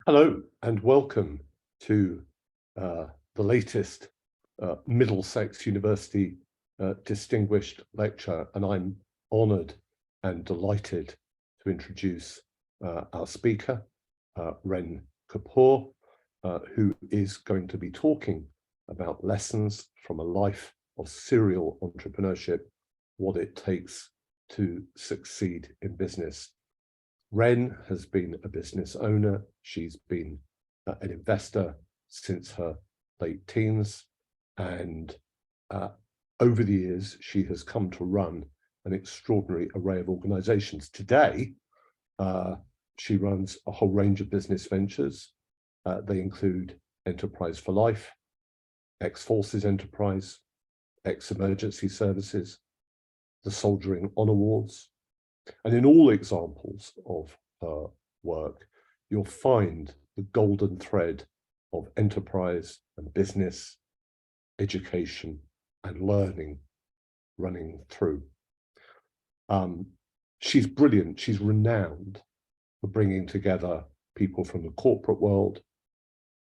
Hello and welcome to the latest Middlesex University Distinguished Lecture, and I'm honoured and delighted to introduce our speaker, Ren Kapur, who is going to be talking about lessons from a life of serial entrepreneurship, what it takes to succeed in business. Ren has been a business owner. She's been an investor since her late teens. And over the years, she has come to run an extraordinary array of organizations. Today, she runs a whole range of business ventures. They include Enterprise for Life, Ex-Forces Enterprise, Ex-Emergency Services, the Soldiering On Awards. And in all examples of her work, you'll find the golden thread of enterprise and business, education and learning running through. She's brilliant. She's renowned for bringing together people from the corporate world,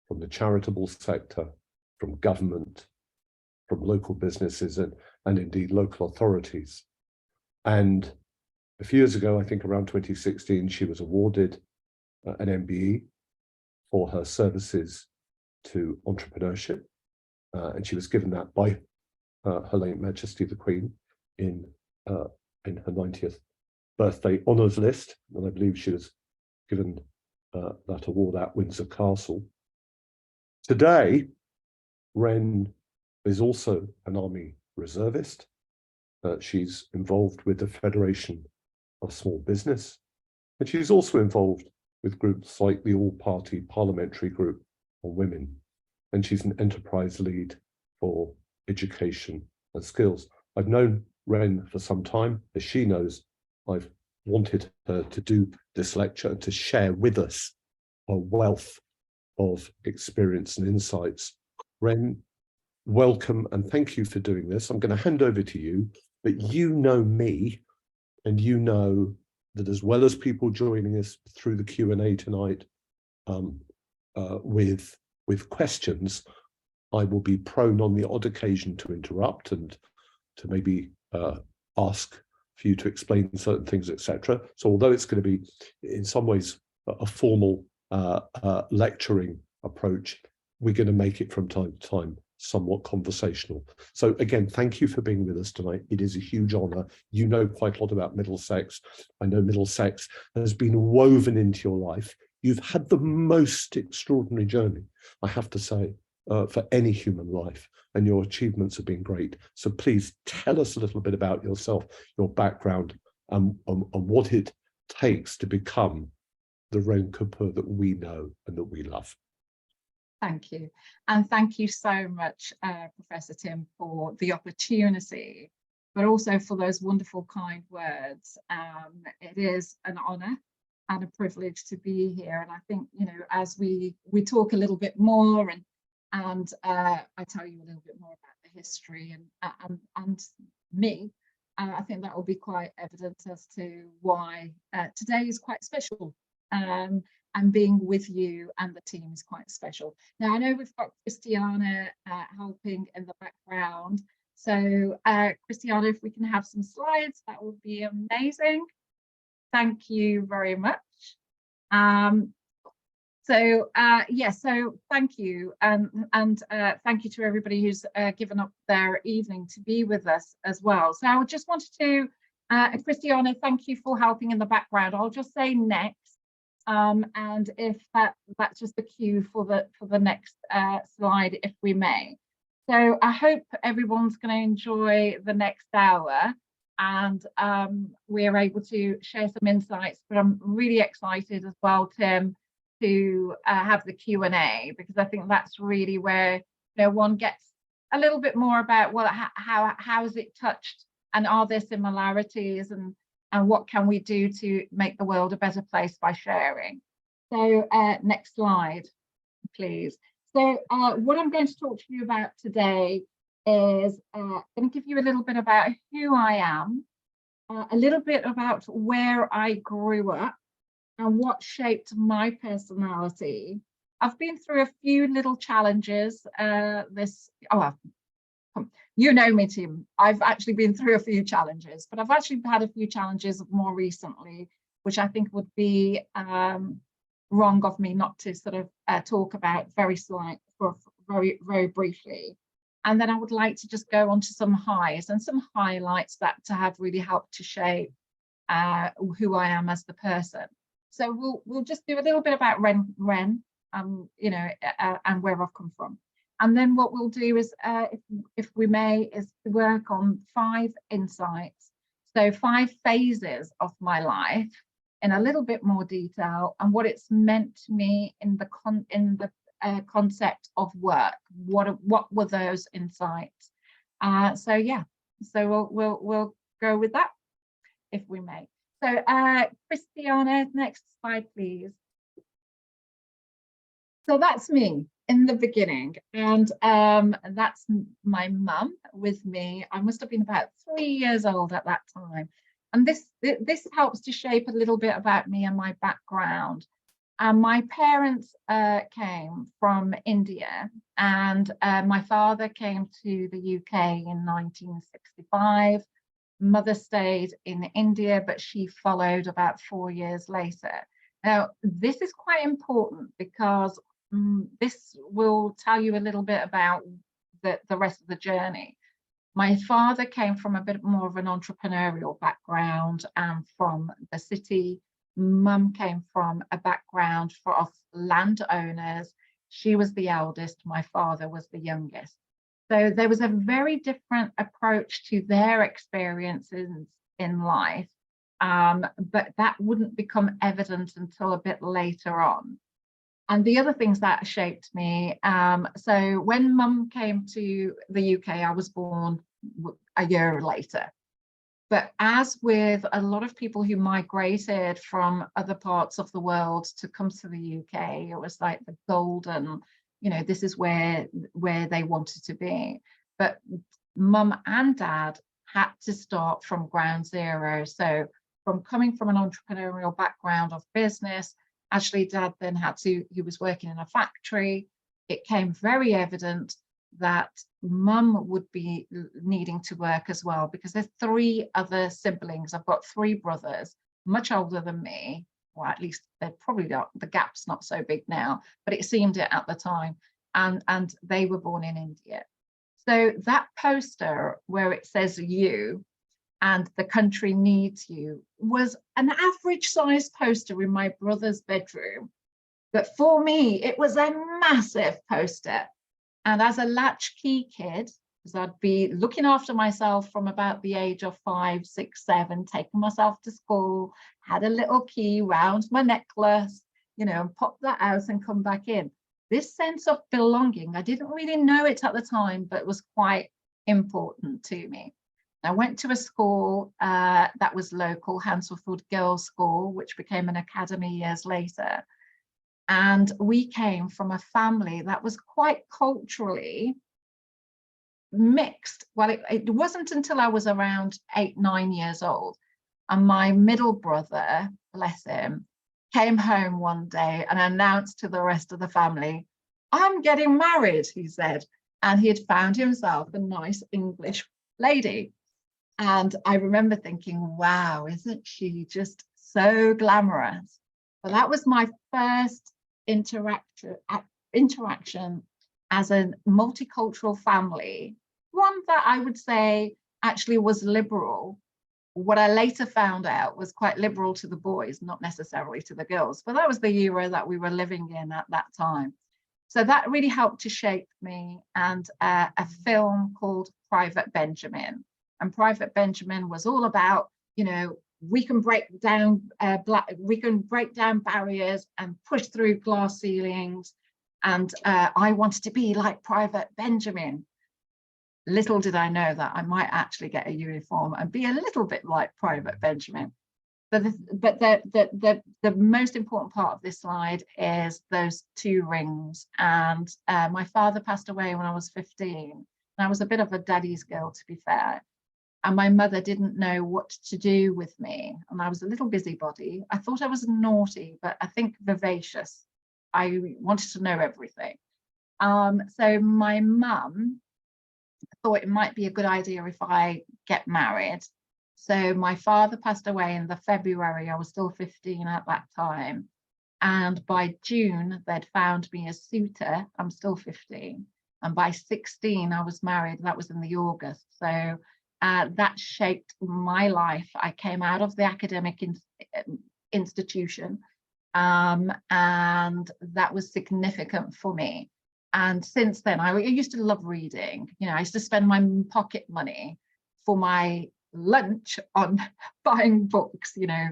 from the charitable sector, from government, from local businesses and indeed local authorities. And a few years ago, I think around 2016, she was awarded an MBE for her services to entrepreneurship. And she was given that by Her late Majesty the Queen in her 90th birthday honours list. And I believe she was given that award at Windsor Castle. Today, Ren is also an Army reservist. She's involved with the Federation of Small Business, and she's also involved with groups like the All-Party Parliamentary Group on Women, and she's an enterprise lead for education and skills. I've known Ren for some time. As she knows, I've wanted her to do this lecture and to share with us a wealth of experience and insights. Ren, welcome and thank you for doing this. I'm going to hand over to you, but you know me, and you know that as well as people joining us through the Q&A tonight with questions, I will be prone on the odd occasion to interrupt and to maybe ask for you to explain certain things, etc. So although it's going to be in some ways a formal lecturing approach, we're going to make it from time to time somewhat conversational. So again, thank you for being with us tonight. It is a huge honor. You know quite a lot about Middlesex. I know Middlesex has been woven into your life. You've had the most extraordinary journey, I have to say, for any human life, and your achievements have been great. So please tell us a little bit about yourself, your background, and what it takes to become the Ren Kapur that we know and that we love. Thank you. And thank you so much, Professor Tim, for the opportunity, but also for those wonderful, kind words. It is an honor and a privilege to be here. And I think, you know, as we talk a little bit more and I tell you a little bit more about the history and me, I think that will be quite evident as to why today is quite special. And being with you and the team is quite special. Now, I know we've got Christiana helping in the background. So Christiana, if we can have some slides, that would be amazing. Thank you very much. So thank you. And thank you to everybody who's given up their evening to be with us as well. So I just wanted to, Christiana, thank you for helping in the background. I'll just say next. And if that's just the cue for the next slide, if we may. So I hope everyone's going to enjoy the next hour, and we're able to share some insights. But I'm really excited as well, Tim, to have the Q&A, because I think that's really where, you know, one gets a little bit more about, well, how has it touched, and are there similarities, and what can we do to make the world a better place by sharing. So next slide, please. So what I'm going to talk to you about today is going to give you a little bit about who I am, a little bit about where I grew up, and what shaped my personality. I've been through a few little challenges. You know me, Tim. I've actually been through a few challenges, but I've actually had a few challenges more recently, which I think would be wrong of me not to sort of talk about very briefly. And then I would like to just go on to some highs and some highlights that have really helped to shape who I am as the person. So we'll just do a little bit about Ren, you know, and where I've come from. And then what we'll do is, if we may, is work on 5 insights. So 5 phases of my life in a little bit more detail, and what it's meant to me in the concept of work. What were those insights? So yeah, so we'll go with that, if we may. So Christiana, next slide, please. So that's me in the beginning, and that's my mum with me. I must have been about 3 years old at that time, and this helps to shape a little bit about me and my background. My parents came from India, and my father came to the UK in 1965. Mother stayed in India, but she followed about 4 years later. Now, this is quite important because this will tell you a little bit about the rest of the journey. My father came from a bit more of an entrepreneurial background and from the city. Mum came from a background of landowners. She was the eldest, my father was the youngest. So there was a very different approach to their experiences in life, but that wouldn't become evident until a bit later on. And the other things that shaped me, so when Mum came to the UK, I was born a year later. But as with a lot of people who migrated from other parts of the world to come to the UK, it was like the golden, you know, this is where they wanted to be. But Mum and Dad had to start from ground zero. So from coming from an entrepreneurial background of business, actually Dad then he was working in a factory. It came very evident that Mum would be needing to work as well, because there's 3 other siblings. I've got 3 brothers, much older than me, or at least they're probably not, the gap's not so big now, but it seemed it at the time, and they were born in India. So that poster where it says you and the country needs you was an average size poster in my brother's bedroom, but for me it was a massive poster. And as a latchkey kid, because I'd be looking after myself from about the age of 5, 6, 7, taking myself to school, had a little key round my necklace, you know, and pop that out and come back in. This sense of belonging, I didn't really know it at the time, but it was quite important to me. I went to a school that was local, Hansworth Girls' School, which became an academy years later. And we came from a family that was quite culturally mixed. Well, it wasn't until I was around 8, 9 years old. And my middle brother, bless him, came home one day and announced to the rest of the family, "I'm getting married," he said. And he had found himself a nice English lady. And I remember thinking, wow, isn't she just so glamorous? But that was my first interaction as a multicultural family, one that I would say actually was liberal. What I later found out was quite liberal to the boys, not necessarily to the girls, but that was the era that we were living in at that time. So that really helped to shape me. And a film called Private Benjamin. And Private Benjamin was all about, you know, we can break down barriers and push through glass ceilings. And I wanted to be like Private Benjamin. Little did I know that I might actually get a uniform and be a little bit like Private Benjamin. But the most important part of this slide is those 2 rings. And my father passed away when I was 15. And I was a bit of a daddy's girl, to be fair. and my mother didn't know what to do with me. And I was a little busybody. I thought I was naughty, but I think vivacious. I wanted to know everything. So my mum thought it might be a good idea if I get married. So my father passed away in the February. I was still 15 at that time. And by June, they'd found me a suitor. I'm still 15. And by 16, I was married. That was in the August. So that shaped my life. I came out of the academic institution, and that was significant for me. And since then, I used to love reading. You know, I used to spend my pocket money for my lunch on buying books. You know,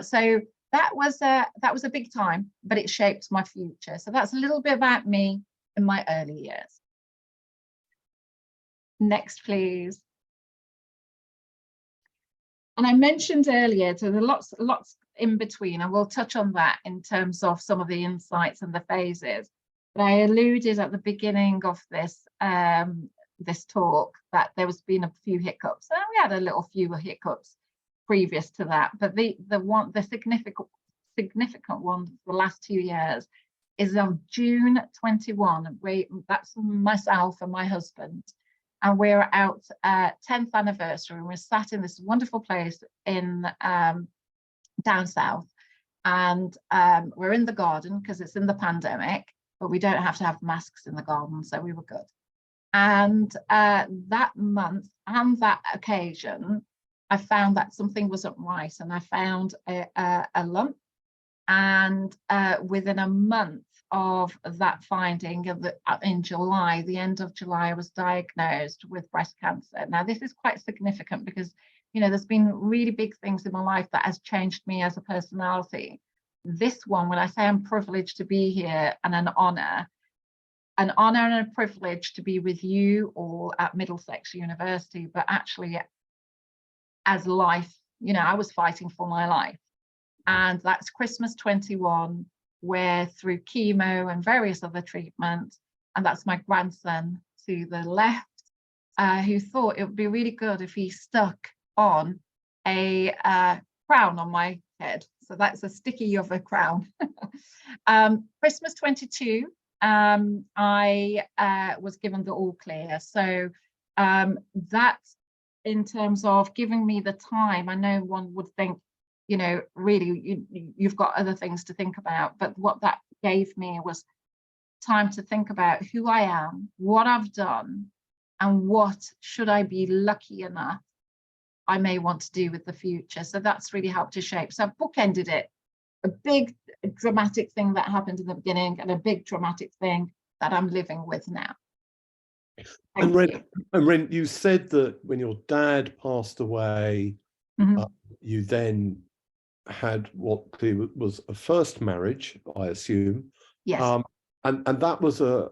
so that was a big time, but it shaped my future. So that's a little bit about me in my early years. Next, please. And I mentioned earlier, so there are lots in between, and we'll touch on that in terms of some of the insights and the phases. But I alluded at the beginning of this this talk that there was been a few hiccups. And we had a little few hiccups previous to that, but the significant one the last 2 years is on June 21. That's myself and my husband. And we're out 10th anniversary, and we're sat in this wonderful place in down south, and we're in the garden because it's in the pandemic, but we don't have to have masks in the garden, so we were good. And that month and that occasion, I found that something wasn't right, and I found a lump. And within a month of that finding, in July, the end of July, I was diagnosed with breast cancer. Now, this is quite significant because, you know, there's been really big things in my life that has changed me as a personality. This one, when I say I'm privileged to be here, and an honor and a privilege to be with you all at Middlesex University, but actually as life, you know, I was fighting for my life. And that's Christmas 21, where through chemo and various other treatments, and that's my grandson to the left, who thought it would be really good if he stuck on a crown on my head. So that's a sticky of a crown. Christmas 22, I was given the all clear. So that, in terms of giving me the time, I know one would think, you know, really, you've got other things to think about. But what that gave me was time to think about who I am, what I've done, and what, should I be lucky enough, I may want to do with the future. So that's really helped to shape. So I've bookended it. A big dramatic thing that happened in the beginning, and a big dramatic thing that I'm living with now. And Ren, you said that when your dad passed away, you then had what clearly was a first marriage, I assume. Yes. And that was a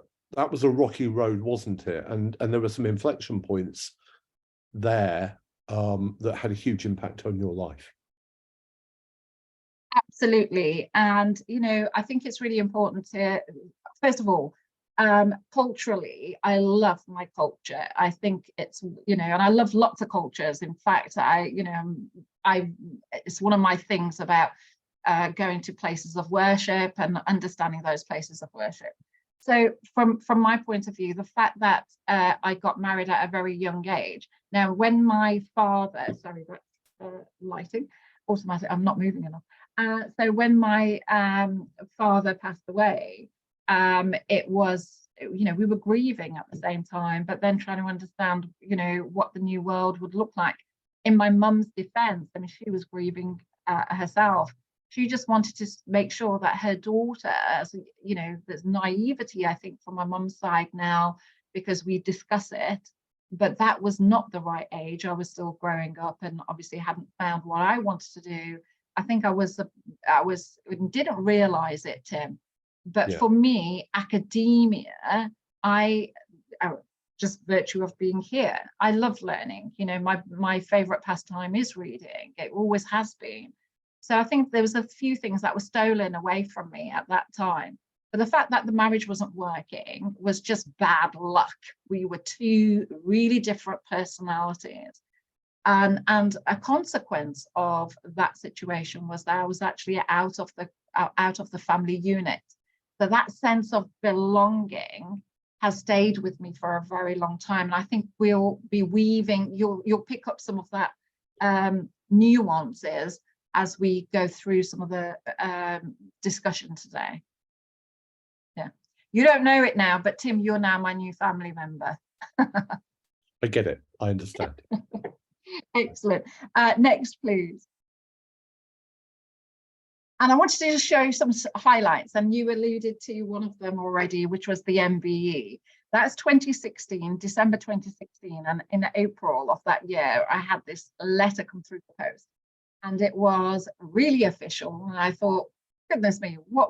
rocky road, wasn't it? And there were some inflection points there that had a huge impact on your life. Absolutely. And, you know, I think it's really important to, first of all, culturally, I love my culture. I think it's, you know, and I love lots of cultures. In fact, it's one of my things about going to places of worship and understanding those places of worship. So from my point of view, the fact that I got married at a very young age. Now, when my father, sorry, that's lighting, automatic, I'm not moving enough. So when my father passed away, it was, you know, we were grieving at the same time, but then trying to understand, you know, what the new world would look like. In my mum's defense, I mean, she was grieving herself. She just wanted to make sure that her daughter, you know, there's naivety, I think, from my mum's side now, because we discuss it, but that was not the right age. I was still growing up and obviously hadn't found what I wanted to do. I think I didn't realize it, Tim. But for me, academia, just virtue of being here, I love learning. You know, my favorite pastime is reading. It always has been. So I think there was a few things that were stolen away from me at that time. But the fact that the marriage wasn't working was just bad luck. We were two really different personalities. And a consequence of that situation was that I was actually out of the family unit. So that sense of belonging has stayed with me for a very long time. And I think we'll be weaving, you'll pick up some of that nuances as we go through some of the discussion today. Yeah, you don't know it now, but Tim, you're now my new family member. I get it. I understand. Excellent. Next, please. And I wanted to just show you some highlights, and you alluded to one of them already, which was the MBE. That's 2016, December 2016, and in April of that year, I had this letter come through the post, and it was really official. And I thought, goodness me, what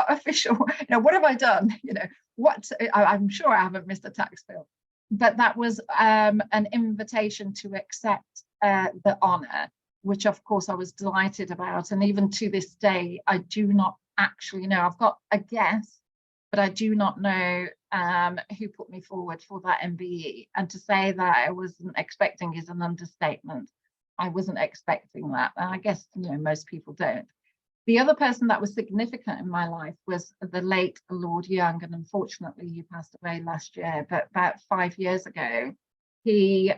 official? You know, what have I done? You know, what? I'm sure I haven't missed a tax bill, but that was an invitation to accept the honour, which of course I was delighted about. And even to this day, I do not actually know. I've got a guess, but I do not know who put me forward for that MBE. And to say that I wasn't expecting is an understatement. I wasn't expecting that. And I guess, you know, most people don't. The other person that was significant in my life was the late Lord Young, and unfortunately he passed away last year, but about 5 years ago, he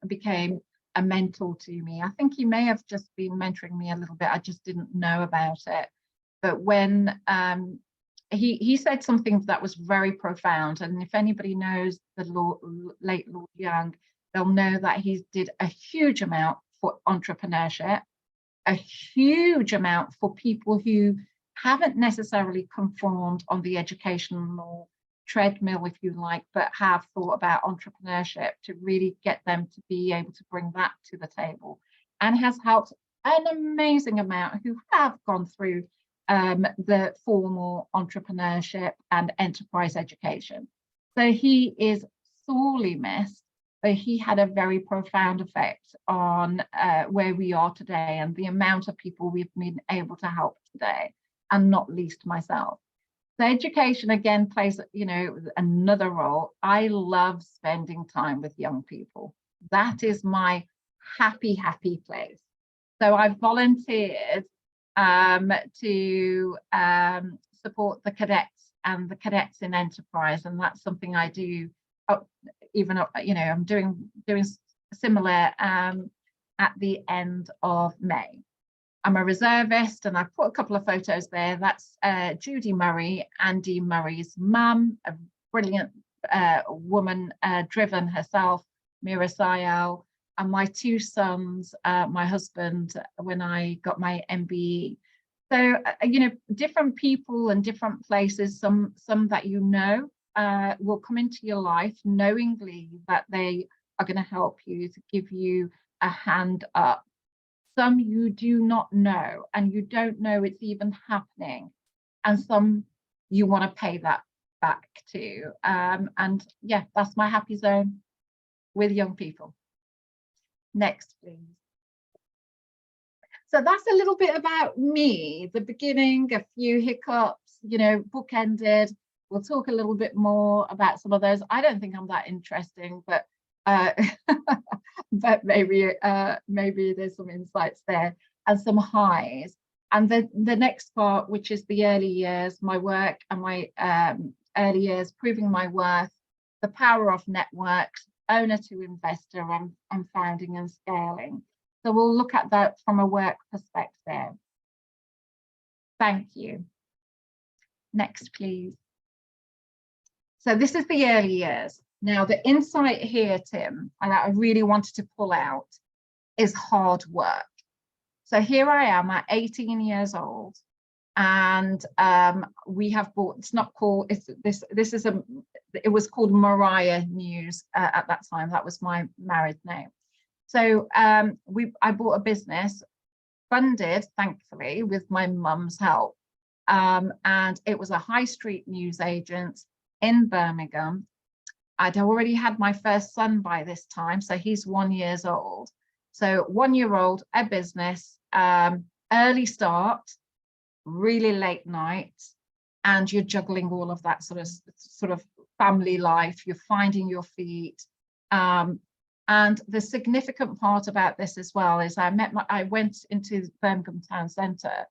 became a mentor to me. I think he may have just been mentoring me a little bit. I just didn't know about it. But when he said something that was very profound, and if anybody knows the late Lord Young, they'll know that he did a huge amount for entrepreneurship, a huge amount for people who haven't necessarily conformed on the educational treadmill, if you like, but have thought about entrepreneurship to really get them to be able to bring that to the table, and has helped an amazing amount who have gone through the formal entrepreneurship and enterprise education. So he is sorely missed, but he had a very profound effect on where we are today and the amount of people we've been able to help today, and not least myself. So education again plays, you know, another role. I love spending time with young people. That is my happy place. So I've volunteered to support the cadets and the cadets in enterprise, and that's something I do. Even, you know, I'm doing similar at the end of May. I'm a reservist, and I put a couple of photos there. That's Judy Murray, Andy Murray's mum, a brilliant woman, driven herself, Mira Sayal, and my two sons, my husband, when I got my MBE. So, you know, different people and different places, some that you know will come into your life knowingly that they are going to help you, to give you a hand up. Some you do not know, and you don't know it's even happening, and some you want to pay that back to. And yeah, that's my happy zone with young people. Next, please. So that's a little bit about me, the beginning, a few hiccups, you know, bookended. We'll talk a little bit more about some of those. I don't think I'm that interesting, but but maybe there's some insights there and some highs. And the next part, which is the early years, my work and my early years, proving my worth, the power of networks, owner to investor, and founding and scaling. So we'll look at that from a work perspective. Thank you. Next, please. So this is the early years. Now, the insight here, Tim, and I really wanted to pull out, is hard work. So here I am at 18 years old, and we have bought, it's not called, it was called Mariah News at that time. That was my married name. So I bought a business, funded, thankfully, with my mum's help. And it was a high street news agent in Birmingham. I'd already had my first son by this time, so he's 1 year old. So 1 year old, a business, early start, really late nights, and you're juggling all of that sort of family life. You're finding your feet. And the significant part about this as well is I went into Birmingham Town Centre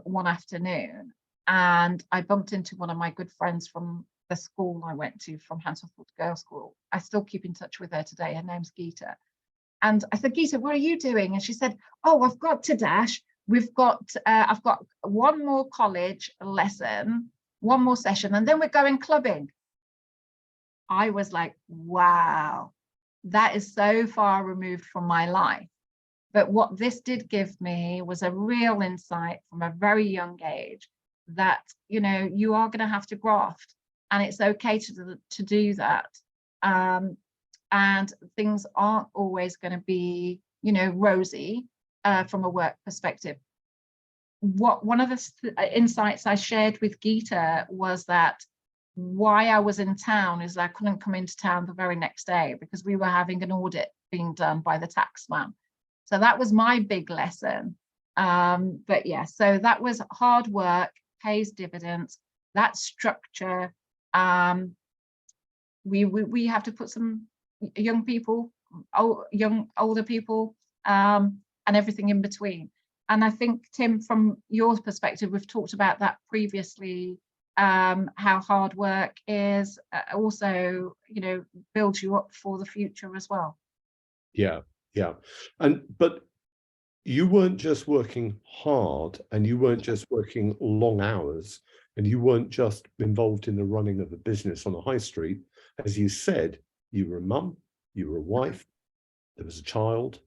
one afternoon, and I bumped into one of my good friends from the school I went to, from Hansfield Girls' School. I still keep in touch with her today. Her name's Geeta. And I said, Geeta, what are you doing? And she said, oh, I've got to dash. I've got one more college lesson, one more session, and then we're going clubbing. I was like, wow, that is so far removed from my life. But what this did give me was a real insight from a very young age that, you know, you are going to have to graft, and it's okay to do that. And things aren't always going to be, you know, rosy from a work perspective. One of the insights I shared with Geeta was that why I was in town is I couldn't come into town the very next day because we were having an audit being done by the taxman. So that was my big lesson. But yeah, so that was hard work, pays dividends, that structure. We have to put some young people, older people, and everything in between. And I think, Tim, from your perspective, we've talked about that previously, how hard work is also, you know, builds you up for the future as well. Yeah, yeah. But you weren't just working hard, and you weren't just working long hours, and you weren't just involved in the running of a business on a high street. As you said, you were a mum, you were a wife, there was a child,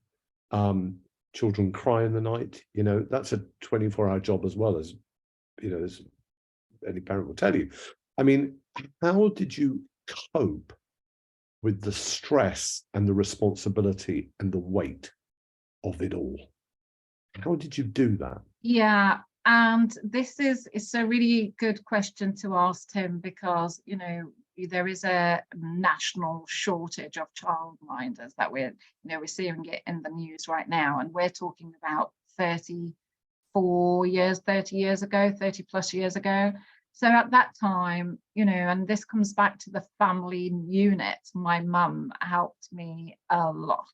children cry in the night. You know, that's a 24-hour job as well, as, you know, as any parent will tell you. I mean, how did you cope with the stress and the responsibility and the weight of it all? How did you do that? Yeah, and this is a really good question to ask, Tim, because, you know, there is a national shortage of childminders that we're seeing it in the news right now, and we're talking about 30 years ago, 30 plus years ago. So at that time, you know, and this comes back to the family unit, my mum helped me a lot.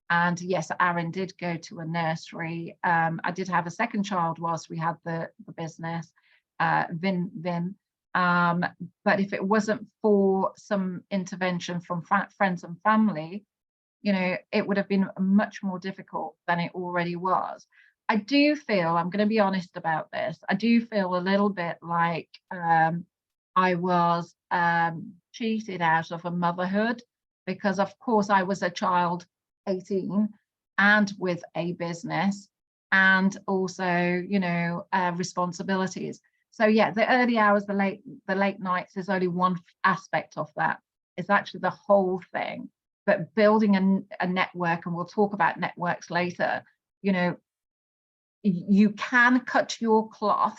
And yes, Aaron did go to a nursery. I did have a second child whilst we had the business, Vin. But if it wasn't for some intervention from friends and family, you know, it would have been much more difficult than it already was. I do feel, I'm going to be honest about this, I do feel a little bit like I was cheated out of a motherhood, because of course I was a child, 18, and with a business, and also, you know, responsibilities. So yeah, the early hours, the late nights is only one aspect of that. It's actually the whole thing. But building a network, and we'll talk about networks later, you know, you can cut your cloth.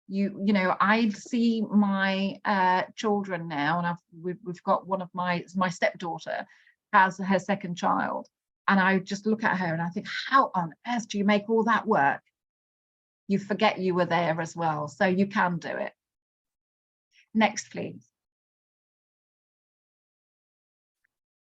You know, I see my children now, and we've got one of my stepdaughter has her second child, and I just look at her and I think, how on earth do you make all that work? You forget you were there as well, so you can do it. Next, please.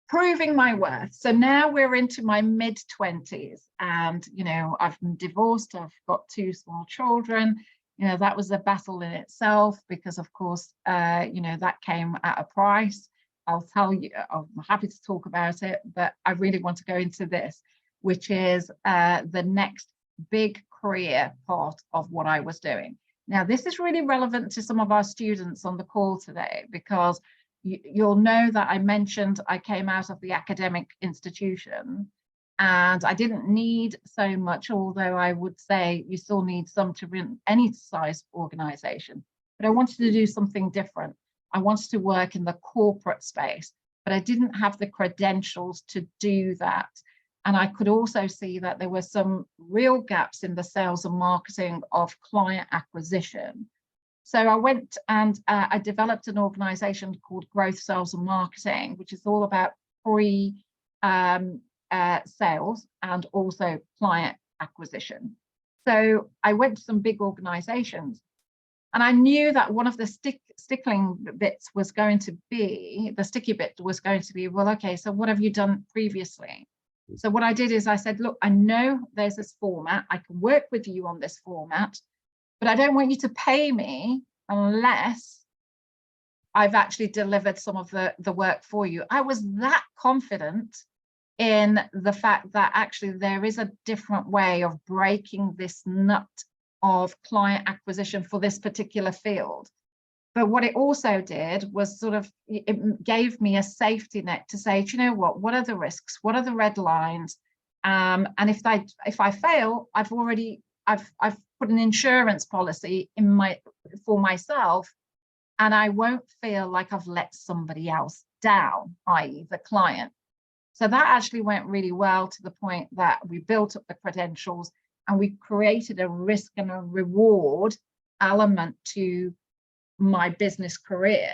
Proving my worth. So now we're into my mid-20s, and, you know, I've been divorced, I've got 2 small children. You know, that was a battle in itself, because of course, you know, that came at a price. I'll tell you, I'm happy to talk about it, but I really want to go into this, which is the next big career part of what I was doing. Now, this is really relevant to some of our students on the call today, because you'll know that I mentioned I came out of the academic institution, and I didn't need so much, although I would say you still need some to run any size organization. But I wanted to do something different. I wanted to work in the corporate space, but I didn't have the credentials to do that. And I could also see that there were some real gaps in the sales and marketing of client acquisition. So I went and I developed an organization called Growth Sales and Marketing, which is all about sales and also client acquisition. So I went to some big organizations, And I knew that one of the stickling bits was going to be, the sticky bit was going to be, well, okay, so what have you done previously? So what I did is I said, look, I know there's this format. I can work with you on this format, but I don't want you to pay me unless I've actually delivered some of the work for you. I was that confident in the fact that actually there is a different way of breaking this nut of client acquisition for this particular field. But what it also did was sort of, it gave me a safety net to say, do you know what are the risks? What are the red lines? And if I fail, I've put an insurance policy in for myself, and I won't feel like I've let somebody else down, i.e. the client. So that actually went really well, to the point that we built up the credentials and we created a risk and a reward element to my business career.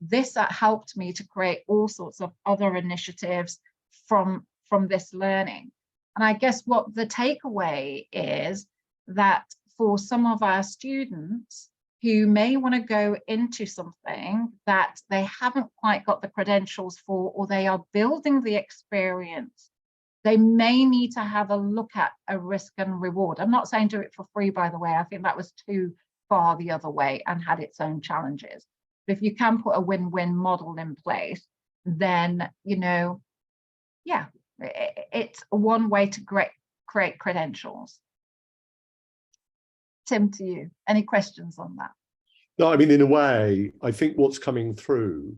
This helped me to create all sorts of other initiatives from this learning. And I guess what the takeaway is that for some of our students who may want to go into something that they haven't quite got the credentials for, or they are building the experience, they may need to have a look at a risk and reward. I'm not saying do it for free, by the way. I think that was too far the other way and had its own challenges. But if you can put a win-win model in place, then, you know, yeah, it's one way to create credentials. Tim, to you, any questions on that? No, I mean, in a way, I think what's coming through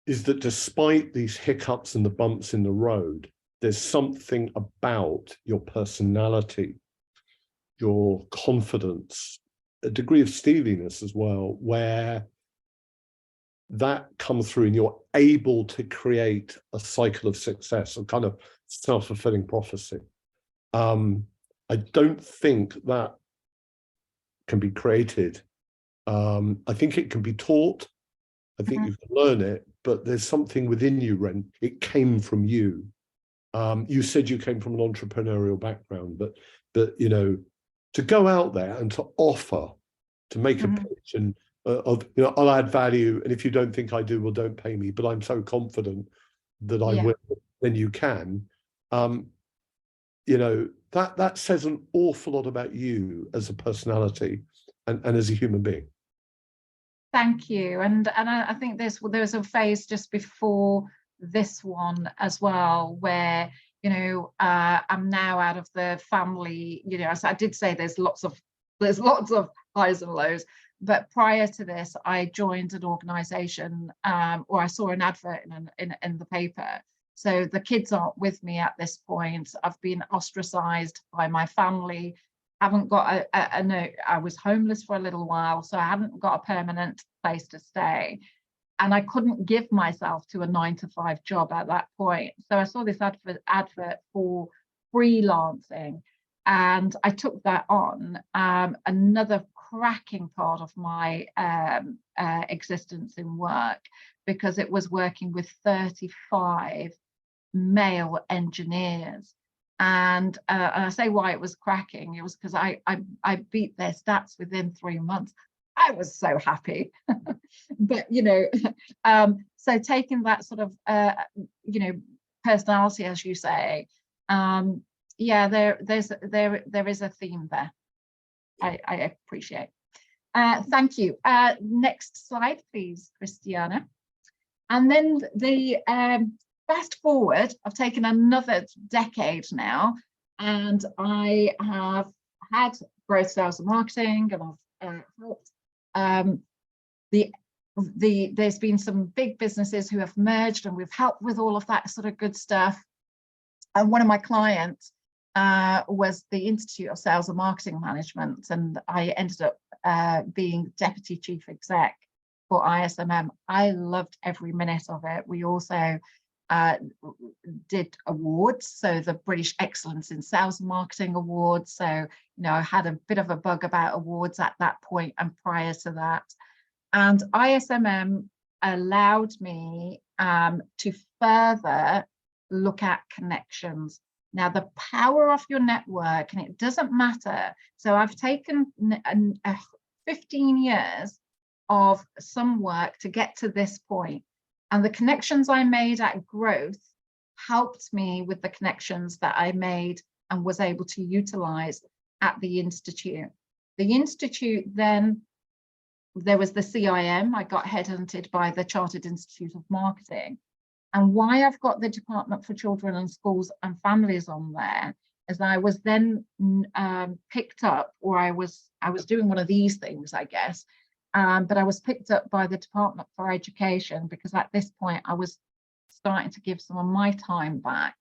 is that despite these hiccups and the bumps in the road, there's something about your personality, your confidence, a degree of steeliness as well, where that comes through and you're able to create a cycle of success, a kind of self-fulfilling prophecy. I don't think that can be created. I think it can be taught. I think you can learn it, but there's something within you, Ren. It came from you. You said you came from an entrepreneurial background, but you know, to go out there and to offer, to make a pitch and of, you know, I'll add value, and if you don't think I do, well, don't pay me, but I'm so confident that I will, then you can. You know, that says an awful lot about you as a personality and as a human being. Thank you. And I think there was a phase just before this one as well, where, you know, I'm now out of the family, you know, as I did say, there's lots of highs and lows. But prior to this, I joined an organization, or I saw an advert in the paper. So the kids aren't with me at this point. I've been ostracized by my family. Haven't got I was homeless for a little while, so I hadn't got a permanent place to stay. And I couldn't give myself to a 9-to-5 job at that point. So I saw this advert for freelancing, and I took that on. Another cracking part of my existence in work, because it was working with 35 male engineers. And I say why it was cracking, it was because I beat their stats within 3 months. I was so happy. But, you know, so taking that sort of, you know, personality, as you say, yeah, there is a theme there. I appreciate. Thank you. Next slide, please, Christiana. And then the fast forward, I've taken another decade now, and I have had growth, sales and marketing, and I've helped there's been some big businesses who have merged, and we've helped with all of that sort of good stuff. And one of my clients was the Institute of Sales and Marketing Management, and I ended up being deputy chief exec for ISMM. I loved every minute of it. We also did awards, so the British Excellence in Sales and Marketing Awards. So, you know, I had a bit of a bug about awards at that point and prior to that. And ISMM allowed me to further look at connections. Now, the power of your network, and it doesn't matter. So I've taken 15 years of some work to get to this point. And the connections I made at Growth helped me with the connections that I made and was able to utilize at the Institute. The Institute then, there was the CIM, I got headhunted by the Chartered Institute of Marketing. And why I've got the Department for Children and Schools and Families on there is I was then picked up, or I was doing one of these things, I guess, but I was picked up by the Department for Education, because at this point I was starting to give some of my time back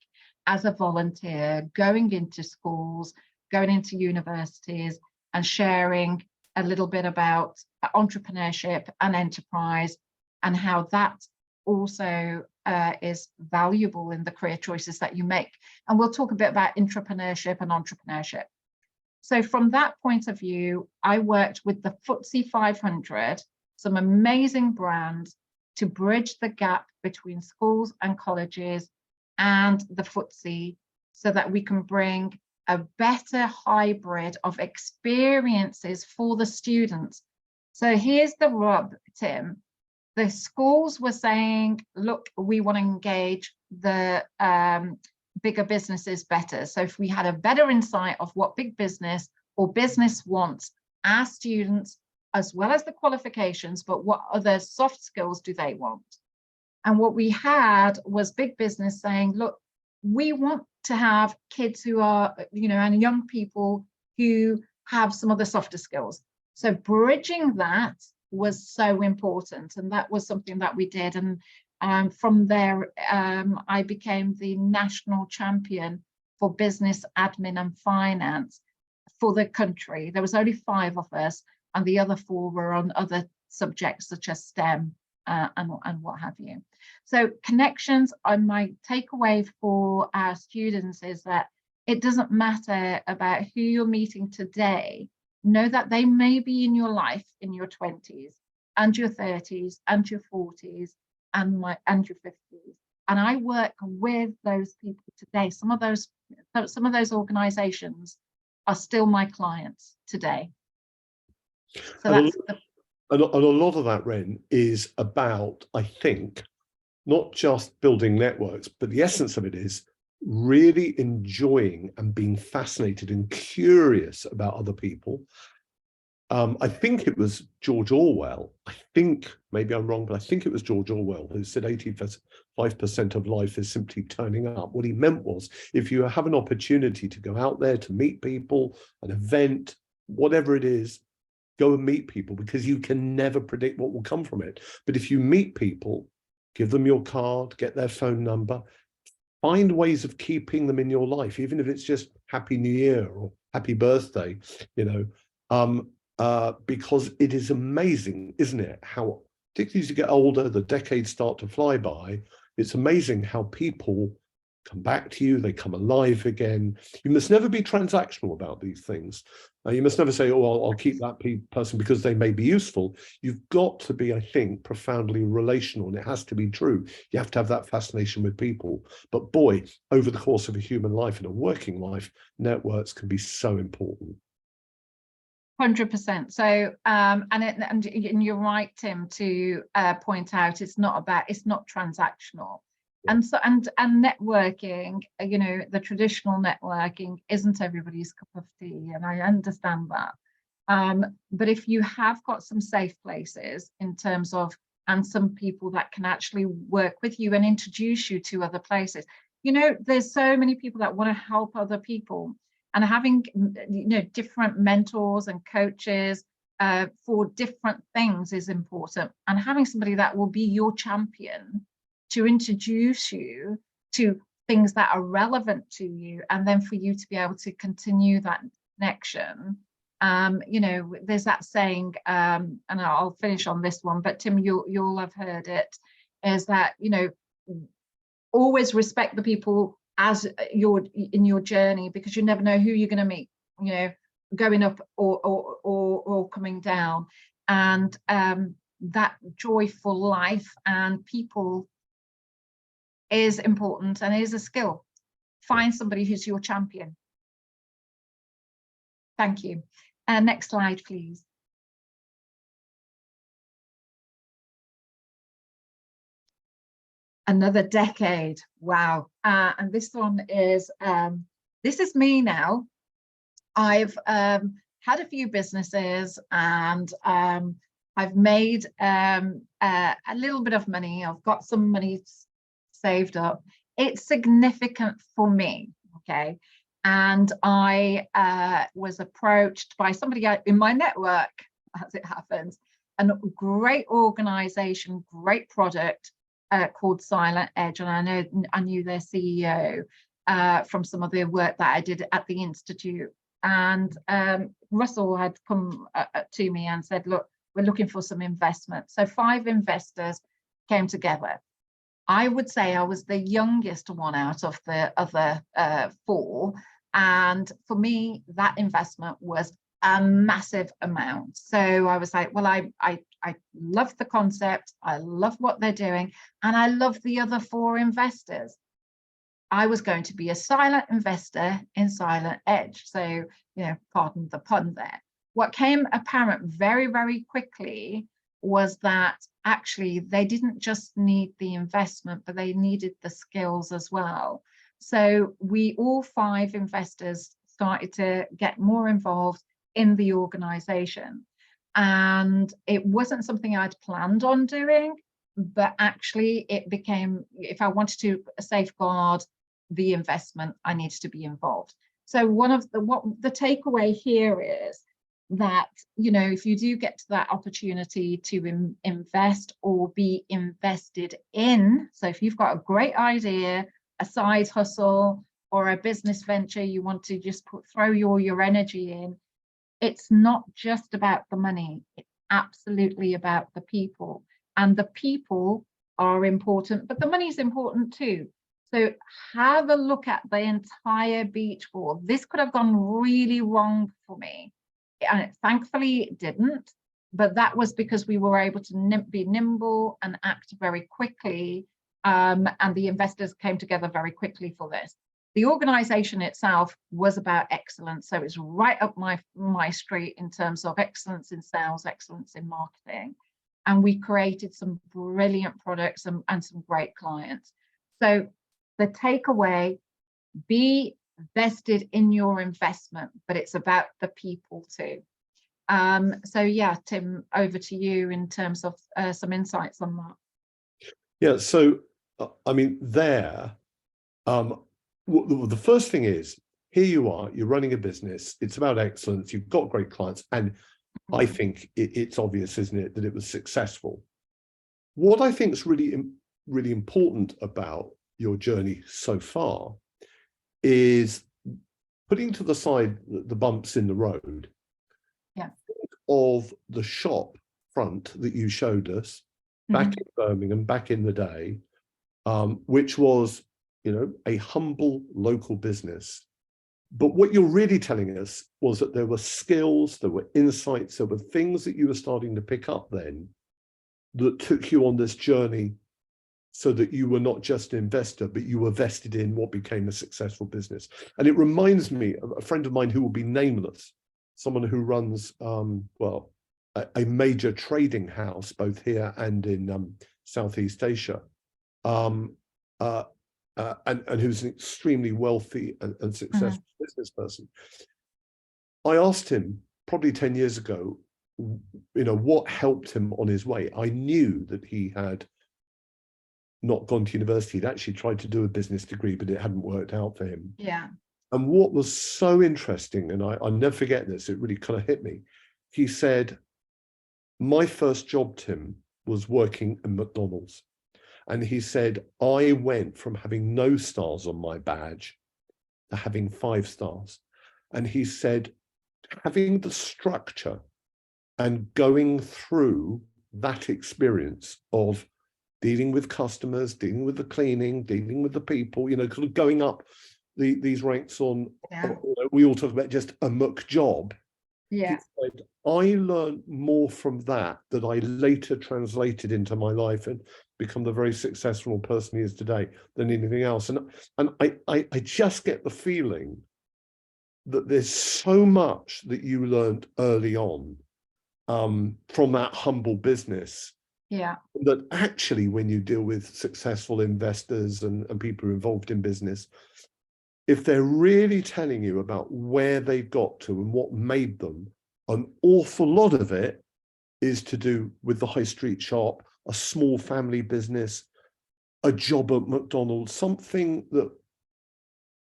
as a volunteer, going into schools, going into universities and sharing a little bit about entrepreneurship and enterprise, and how that also is valuable in the career choices that you make. And we'll talk a bit about intrapreneurship and entrepreneurship. So from that point of view, I worked with the FTSE 500, some amazing brands, to bridge the gap between schools and colleges and the FTSE, so that we can bring a better hybrid of experiences for the students. So here's the rub, Tim. The schools were saying, look, we want to engage the bigger businesses better. So if we had a better insight of what big business or business wants, our students, as well as the qualifications, but what other soft skills do they want? And what we had was big business saying, look, we want to have kids who are, and young people who have some of the softer skills. So bridging that was so important, and that was something that we did. And from there, I became the national champion for business, admin and finance for the country. There was only 5 of us, and the other 4 were on other subjects such as STEM and what have you. So connections, my takeaway for our students is that it doesn't matter about who you're meeting today. Know that they may be in your life in your 20s and your 30s and your 40s and your 50s. And I work with those people today. Some of those organizations are still my clients today. So that's and a lot of that, Ren, is about, I think, not just building networks, but the essence of it is really enjoying and being fascinated and curious about other people. I think it was George Orwell, I think, maybe I'm wrong, but I think it was George Orwell who said 85% of life is simply turning up. What he meant was, if you have an opportunity to go out there to meet people, an event, whatever it is, go and meet people, because you can never predict what will come from it. But if you meet people, give them your card, get their phone number, find ways of keeping them in your life, even if it's just Happy New Year or Happy Birthday, because it is amazing, isn't it? How, particularly as you get older, the decades start to fly by. It's amazing how people come back to you, they come alive again. You must never be transactional about these things. You must never say, oh, I'll keep that person because they may be useful. You've got to be, I think, profoundly relational, and it has to be true. You have to have that fascination with people. But boy, over the course of a human life and a working life, networks can be so important. 100%. So, and you're right, Tim, to point out it's not transactional. And so, and networking, the traditional networking isn't everybody's cup of tea, and I understand that. But if you have got some safe places in terms of, and some people that can actually work with you and introduce you to other places, there's so many people that want to help other people, and having, different mentors and coaches for different things is important, and having somebody that will be your champion to introduce you to things that are relevant to you, and then for you to be able to continue that connection. There's that saying, and I'll finish on this one, but Tim, you'll have heard it, is that, always respect the people as you're in your journey, because you never know who you're going to meet, going up or coming down. And that joyful life and people is important, and is a skill. Find somebody who's your champion. Thank you. Next slide, please. Another decade. Wow. And this one is, this is me now. I've had a few businesses, and I've made a little bit of money. I've got some money saved up. It's significant for me, okay? And I was approached by somebody in my network, as it happens, a great organization, great product called Silent Edge. And I knew their CEO from some of the work that I did at the Institute. And Russell had come to me and said, look, we're looking for some investment. So 5 investors came together. I would say I was the youngest one out of the other 4. And for me, that investment was a massive amount. So I was like, well, I love the concept. I love what they're doing. And I love the other 4 investors. I was going to be a silent investor in Silent Edge. So, you know, pardon the pun there. What came apparent very, very quickly was that actually they didn't just need the investment, but they needed the skills as well. So we all 5 investors started to get more involved in the organization. And it wasn't something I'd planned on doing, but actually it became, if I wanted to safeguard the investment, I needed to be involved. So one of the takeaway here is that, you know, if you do get to that opportunity to invest or be invested in, so if you've got a great idea, a side hustle or a business venture you want to just throw your energy in, it's not just about the money, it's absolutely about the people. And the people are important, but the money is important too. So have a look at the entire beach ball. This could have gone really wrong for me. And thankfully it didn't, but that was because we were able to be nimble and act very quickly. And the investors came together very quickly for this. The organization itself was about excellence. So it's right up my street in terms of excellence in sales, excellence in marketing. And we created some brilliant products and some great clients. So the takeaway, be vested in your investment, but it's about the people too. So yeah, Tim, over to you in terms of some insights on that. Yeah, so I mean, the first thing is, here you are, you're running a business, it's about excellence, you've got great clients, and I think it's obvious, isn't it, that it was successful. What I think is really, really important about your journey so far is putting to the side the bumps in the road. Yeah. Of the shop front that you showed us back in Birmingham, back in the day, which was, you know, a humble local business. But what you're really telling us was that there were skills, there were insights, there were things that you were starting to pick up then that took you on this journey, so that you were not just an investor, but you were vested in what became a successful business. And it reminds me of a friend of mine who will be nameless, someone who runs, well, a major trading house, both here and in Southeast Asia, and who's an extremely wealthy and successful business person. I asked him probably 10 years ago, you know, what helped him on his way. I knew that he had not gone to university. He'd actually tried to do a business degree, but it hadn't worked out for him. Yeah. And what was so interesting, and I'll never forget this, it really kind of hit me. He said, my first job, Tim, was working at McDonald's. And he said, I went from having no stars on my badge to having 5 stars. And he said, having the structure and going through that experience of dealing with customers, dealing with the cleaning, dealing with the people, you know, kind of going up these ranks on, we all talk about just a muck job. Yeah. He said, I learned more from that I later translated into my life and become the very successful person he is today than anything else. And I just get the feeling that there's so much that you learned early on from that humble business Yeah. That actually, when you deal with successful investors and people who are involved in business, if they're really telling you about where they've got to and what made them, an awful lot of it is to do with the high street shop, a small family business, a job at McDonald's, something that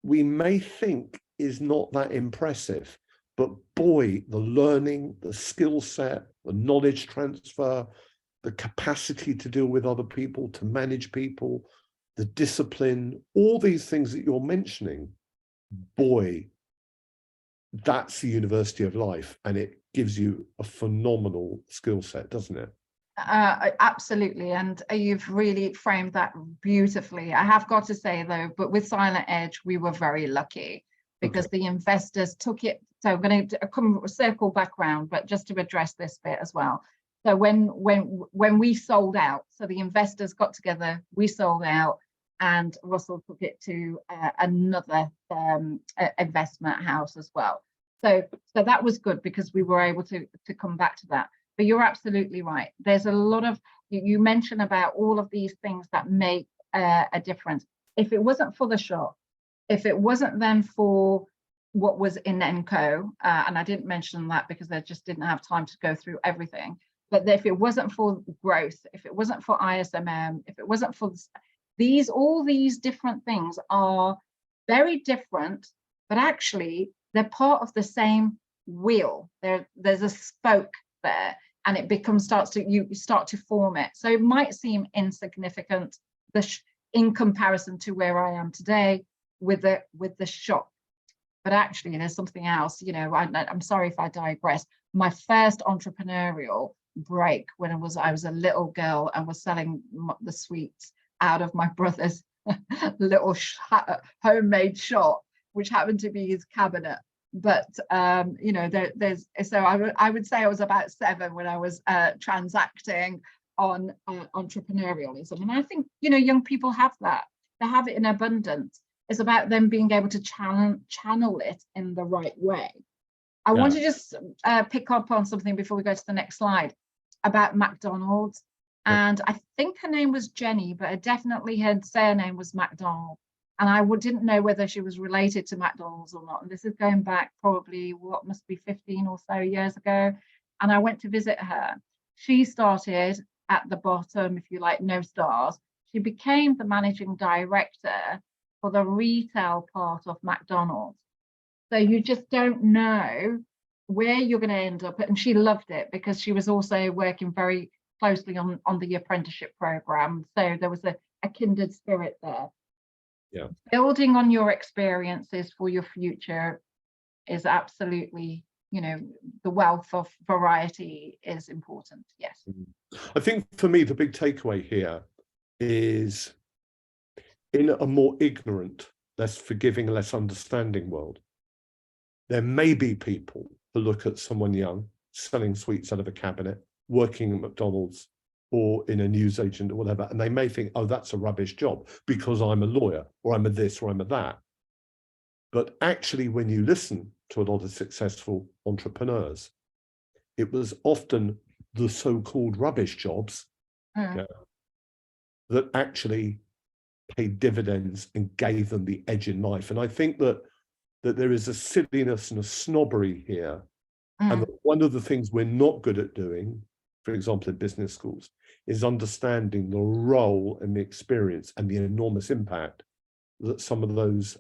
we may think is not that impressive, but boy, the learning, the skill set, the knowledge transfer, the capacity to deal with other people, to manage people, the discipline, all these things that you're mentioning, boy, that's the university of life, and it gives you a phenomenal skill set, doesn't it? Absolutely, and you've really framed that beautifully. I have got to say though, but with Silent Edge, we were very lucky because the investors took it. So I'm going to come circle back round, but just to address this bit as well. So when we sold out, so the investors got together, we sold out, and Russell took it to another investment house as well. So that was good because we were able to come back to that. But you're absolutely right. There's a lot of, you mentioned about all of these things that make a difference. If it wasn't for the shop, if it wasn't then for what was in Enco, and I didn't mention that because I just didn't have time to go through everything. But if it wasn't for growth, if it wasn't for ISMM, if it wasn't for these, all these different things are very different, but actually they're part of the same wheel. There's a spoke there, and it you start to form it. So it might seem insignificant in comparison to where I am today with the shop, but actually there's something else. You know, I'm sorry if I digress. My first entrepreneurial break when I was a little girl and was selling the sweets out of my brother's little homemade shop, which happened to be his cabinet. But you know, I would say I was about 7 when I was transacting on entrepreneurialism, and I think, you know, young people have that. They have it in abundance. It's about them being able to channel it in the right way. I want to just pick up on something before we go to the next slide about McDonald's. And I think her name was Jenny, but definitely her surname was McDonald. And I didn't know whether she was related to McDonald's or not. And this is going back probably what must be 15 or so years ago. And I went to visit her. She started at the bottom, if you like, no stars. She became the managing director for the retail part of McDonald's. So you just don't know where you're going to end up. And she loved it because she was also working very closely on the apprenticeship program. So there was a kindred spirit there. Yeah. Building on your experiences for your future is absolutely, you know, the wealth of variety is important. Yes. I think for me, the big takeaway here is in a more ignorant, less forgiving, less understanding world, there may be people who look at someone young selling sweets out of a cabinet, working at McDonald's or in a newsagent or whatever, and they may think, oh, that's a rubbish job because I'm a lawyer or I'm a this or I'm a that. But actually, when you listen to a lot of successful entrepreneurs, it was often the so-called rubbish jobs that actually paid dividends and gave them the edge in life. And I think that there is a silliness and a snobbery here. And one of the things we're not good at doing, for example, in business schools, is understanding the role and the experience and the enormous impact that some of those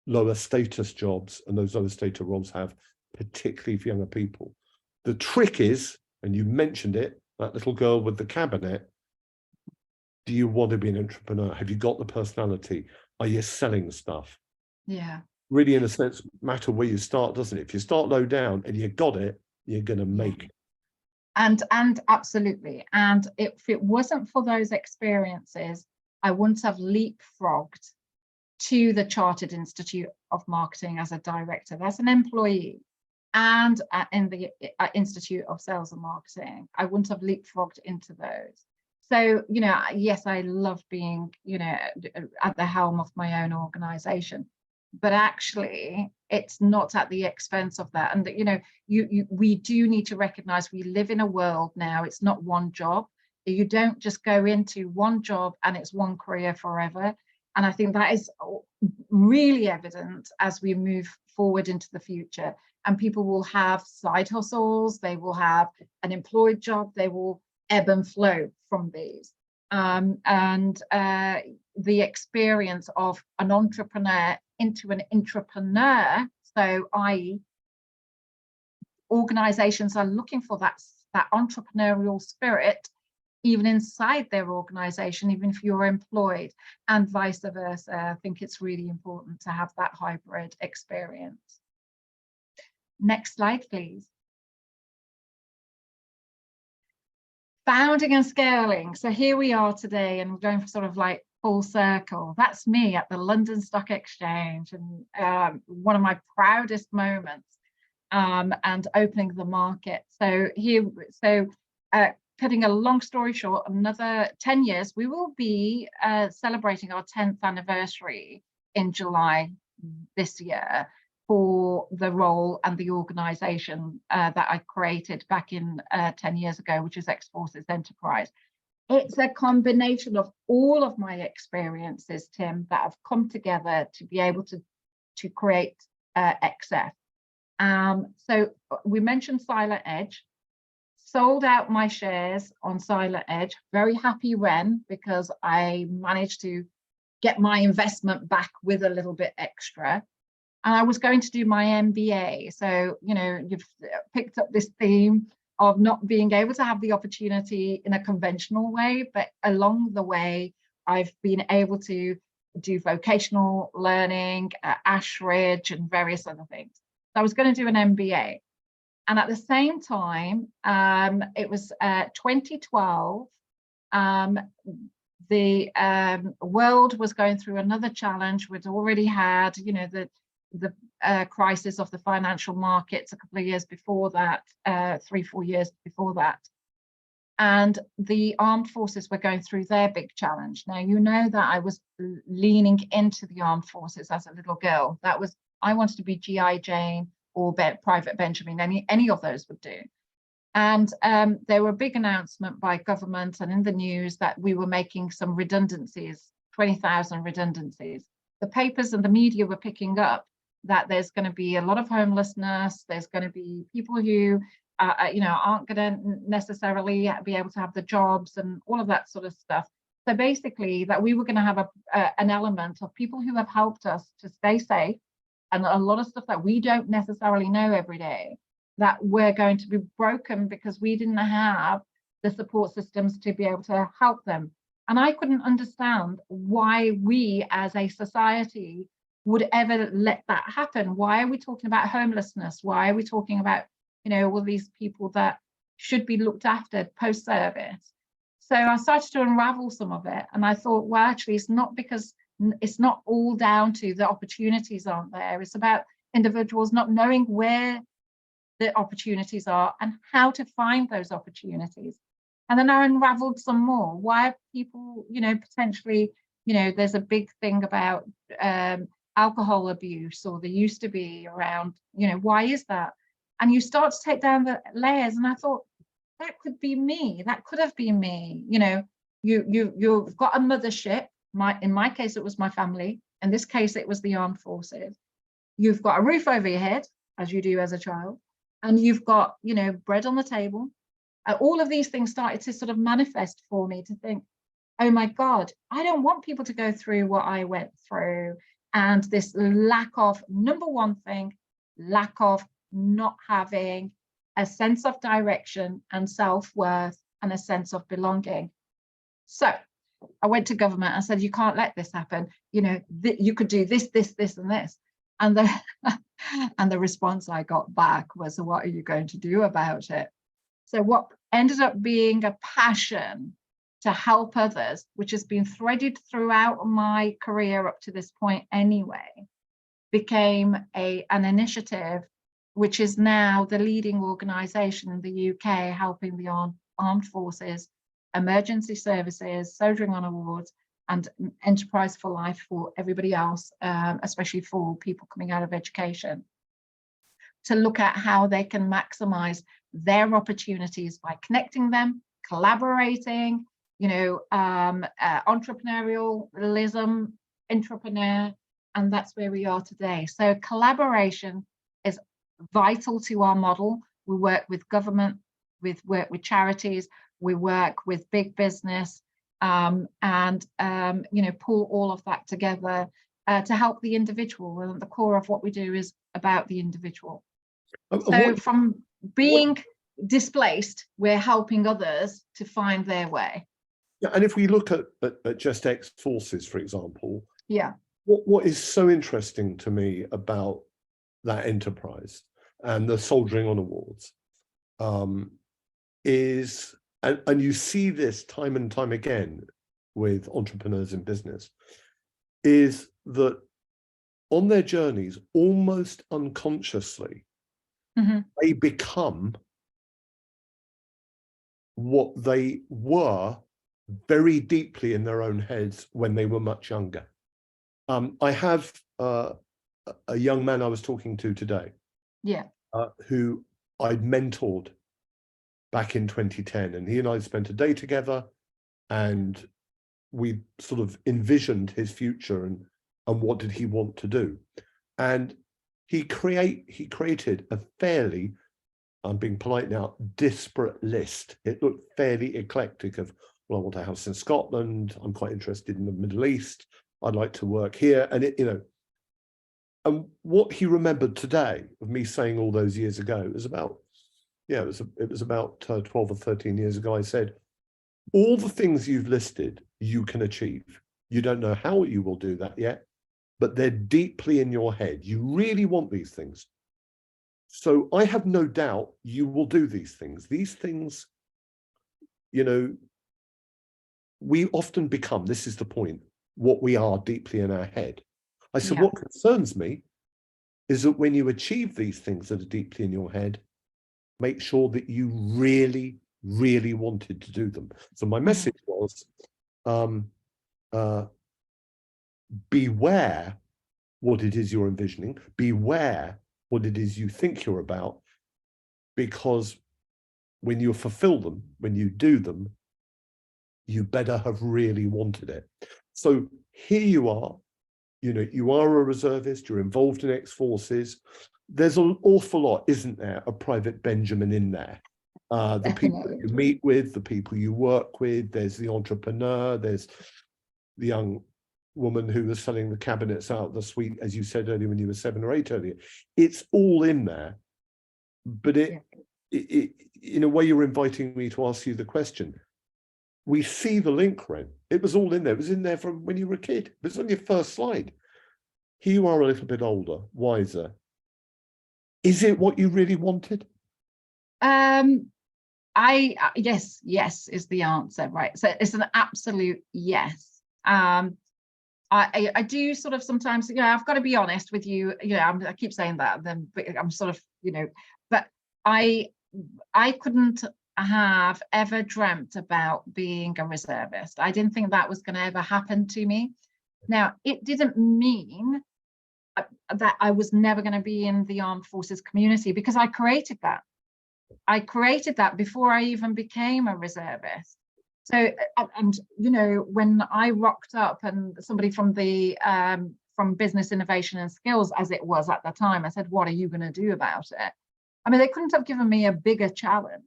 lower status jobs and those lower status roles have, particularly for younger people. The trick is, and you mentioned it, that little girl with the cabinet, do you want to be an entrepreneur? Have you got the personality? Are you selling stuff? Yeah. Really, in a sense, matter where you start, doesn't it? If you start low down and you got it, you're going to make it. And absolutely. And if it wasn't for those experiences, I wouldn't have leapfrogged to the Chartered Institute of Marketing as a director, as an employee, and in the Institute of Sales and Marketing. I wouldn't have leapfrogged into those. So, you know, yes, I love being, you know, at the helm of my own organization, but actually it's not at the expense of that. And, you know, we do need to recognize we live in a world now, it's not one job. You don't just go into one job and it's one career forever. And I think that is really evident as we move forward into the future. And people will have side hustles, they will have an employed job, they will ebb and flow from these. The experience of an entrepreneur into an intrapreneur, so i.e. organizations are looking for that entrepreneurial spirit even inside their organization, even if you're employed, and vice versa. I think it's really important to have that hybrid experience. Next slide, please. Founding and scaling. So here we are today, and we're going for sort of like full circle. That's me at the London Stock Exchange, and one of my proudest moments, and opening the market. So here, cutting a long story short, another 10 years, we will be celebrating our 10th anniversary in July this year for the role and the organization that I created back in 10 years ago, which is Ex-Forces Enterprise. It's a combination of all of my experiences, Tim, that have come together to be able to create XF. So we mentioned Silent Edge. Sold out my shares on Silent Edge. Very happy, Ren, because I managed to get my investment back with a little bit extra. And I was going to do my MBA. So, you know, you've picked up this theme of not being able to have the opportunity in a conventional way, but along the way, I've been able to do vocational learning, Ashridge, and various other things. So I was going to do an MBA. And at the same time, it was 2012, the world was going through another challenge. We'd already had, you know, the crisis of the financial markets a couple of years before that, 3-4 years before that. And the armed forces were going through their big challenge. Now, you know that I was leaning into the armed forces as a little girl. I wanted to be G.I. Jane or Private Benjamin, any of those would do. And there were a big announcement by government and in the news that we were making some redundancies, 20,000 redundancies. The papers and the media were picking up that there's going to be a lot of homelessness, there's going to be people who you know, aren't going to necessarily be able to have the jobs and all of that sort of stuff. So basically that we were going to have an element of people who have helped us to stay safe, and a lot of stuff that we don't necessarily know every day, that we're going to be broken because we didn't have the support systems to be able to help them. And I couldn't understand why we as a society would ever let that happen. Why are we talking about homelessness? Why are we talking about, you know, all these people that should be looked after post-service? So I started to unravel some of it, and I thought, well, actually, it's not all down to the opportunities aren't there. It's about individuals not knowing where the opportunities are and how to find those opportunities. And then I unraveled some more. Why are people, you know, potentially, you know, there's a big thing about alcohol abuse, or there used to be around, you know, why is that? And you start to take down the layers, and I thought, that could be me, that could have been me. You know, you've got a mothership. In my case, it was my family. In this case, it was the armed forces. You've got a roof over your head, as you do as a child, and you've got, you know, bread on the table. All of these things started to sort of manifest for me, to think, oh my God, I don't want people to go through what I went through. And this lack of, number one thing, lack of not having a sense of direction and self-worth and a sense of belonging. So I went to government and said, you can't let this happen. You know, you could do this, this, this, and this. And the response I got back was, what are you going to do about it? So what ended up being a passion to help others, which has been threaded throughout my career up to this point anyway, became an initiative, which is now the leading organisation in the UK, helping the armed forces, emergency services, Soldiering on Awards, and Enterprise for Life for everybody else, especially for people coming out of education, to look at how they can maximise their opportunities by connecting them collaborating, entrepreneurialism, entrepreneur, and that's where we are today. So collaboration is vital to our model. We work with government, we work with charities, we work with big business, and pull all of that together to help the individual. And the core of what we do is about the individual. So from being displaced, we're helping others to find their way. Yeah, and if we look at just ex-forces, for example, yeah, what is so interesting to me about that enterprise and the Soldiering on Awards is, and you see this time and time again with entrepreneurs in business, is that on their journeys, almost unconsciously, they become what they were very deeply in their own heads when they were much younger. I have a young man I was talking to today, who I'd mentored back in 2010, and he and I spent a day together, and we sort of envisioned his future and what did he want to do. And he created a fairly, I'm being polite now, disparate list. It looked fairly eclectic of, well, I want a house in Scotland, I'm quite interested in the Middle East, I'd like to work here. And and what he remembered today of me saying all those years ago was about, it was about 12 or 13 years ago. I said, all the things you've listed, you can achieve. You don't know how you will do that yet, but they're deeply in your head. You really want these things. So I have no doubt you will do these things. These things, we often become, this is the point, what we are deeply in our head. I said, what concerns me is that when you achieve these things that are deeply in your head, make sure that you really, really wanted to do them. So my message was, beware what it is you're envisioning, beware what it is you think you're about, because when you fulfill them, when you do them, you better have really wanted it. So here you are, you are a reservist, you're involved in ex-forces. There's an awful lot, isn't there, of Private Benjamin in there. The people you meet with, the people you work with, there's the entrepreneur, there's the young woman who was selling the cabinets out the suite, as you said earlier when you were 7 or 8 earlier. It's all in there, but it in a way, you're inviting me to ask you the question. We see the link, Ren. It was all in there. It was in there from when you were a kid. It was on your first slide. Here you are a little bit older, wiser. Is it what you really wanted? Yes is the answer, right? So it's an absolute yes. I do sort of sometimes, I've got to be honest with you, I keep saying that, then I'm sort of, but I couldn't have ever dreamt about being a reservist. I didn't think that was going to ever happen to me. Now, it didn't mean that I was never going to be in the armed forces community, because I created that. I created that before I even became a reservist. So, and when I rocked up and somebody from the from Business Innovation and Skills, as it was at the time, I said, what are you going to do about it? I mean, they couldn't have given me a bigger challenge,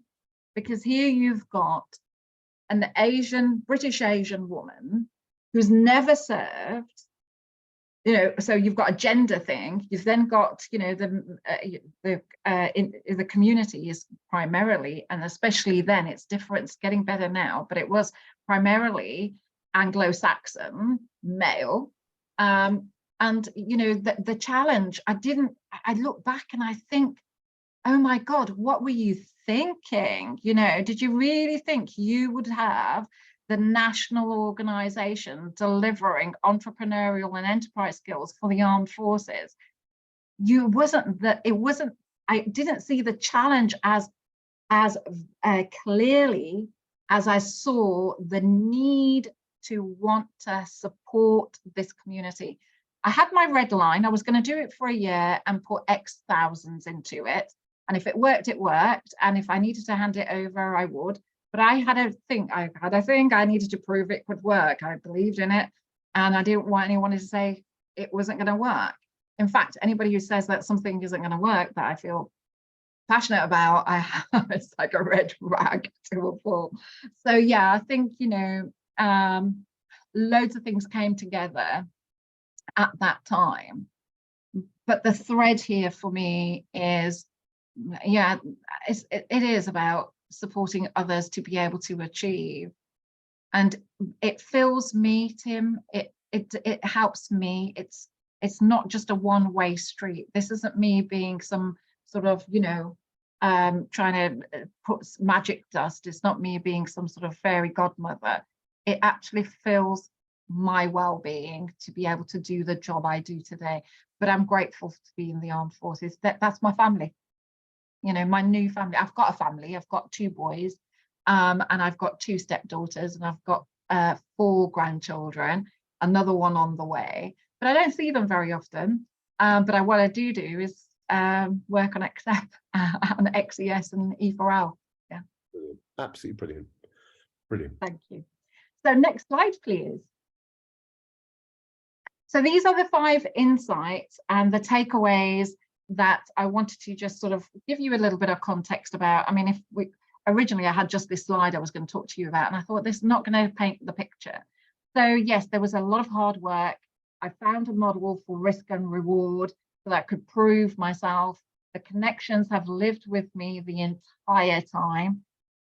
because here you've got an British Asian woman who's never served, so you've got a gender thing. You've then got, the community is primarily, and especially then, it's different, it's getting better now, but it was primarily Anglo-Saxon male. And, the challenge, I look back and I think, oh my God, what were you thinking? Did you really think you would have the national organization delivering entrepreneurial and enterprise skills for the armed forces? I didn't see the challenge as clearly as I saw the need to want to support this community. I had my red line. I was going to do it for a year and put X thousands into it. And if it worked, it worked. And if I needed to hand it over, I would. But I had a think, I needed to prove it could work. I believed in it, and I didn't want anyone to say it wasn't going to work. In fact, anybody who says that something isn't going to work that I feel passionate about, it's like a red rag to a bull. So yeah, I think, you know, loads of things came together at that time. But the thread here for me is, yeah, it is about supporting others to be able to achieve. And it fills me, Tim. It helps me. It's not just a one-way street. This isn't me being some sort of, you know, trying to put magic dust. It's not me being some sort of fairy godmother. It actually fills my well-being to be able to do the job I do today. But I'm grateful to be in the armed forces. That's my family, you know, my new family. I've got a family. I've got 2 boys, and I've got 2 stepdaughters, and I've got 4 grandchildren, another one on the way. But I don't see them very often. But what I do is work on XF and XES and E4L. Yeah. Brilliant. Absolutely brilliant. Brilliant. Thank you. So next slide, please. So these are the 5 insights and the takeaways that I wanted to just sort of give you a little bit of context about. I mean, if we originally I had just this slide I was going to talk to you about, and I thought this is not going to paint the picture. So yes, there was a lot of hard work. I found a model for risk and reward so that I could prove myself. The connections have lived with me the entire time.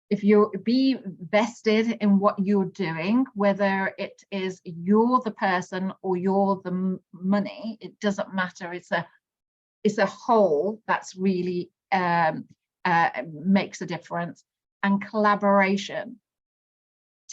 If you be vested in what you're doing, whether it is you're the person or you're the money, it doesn't matter. It's a whole that's really makes a difference. And collaboration,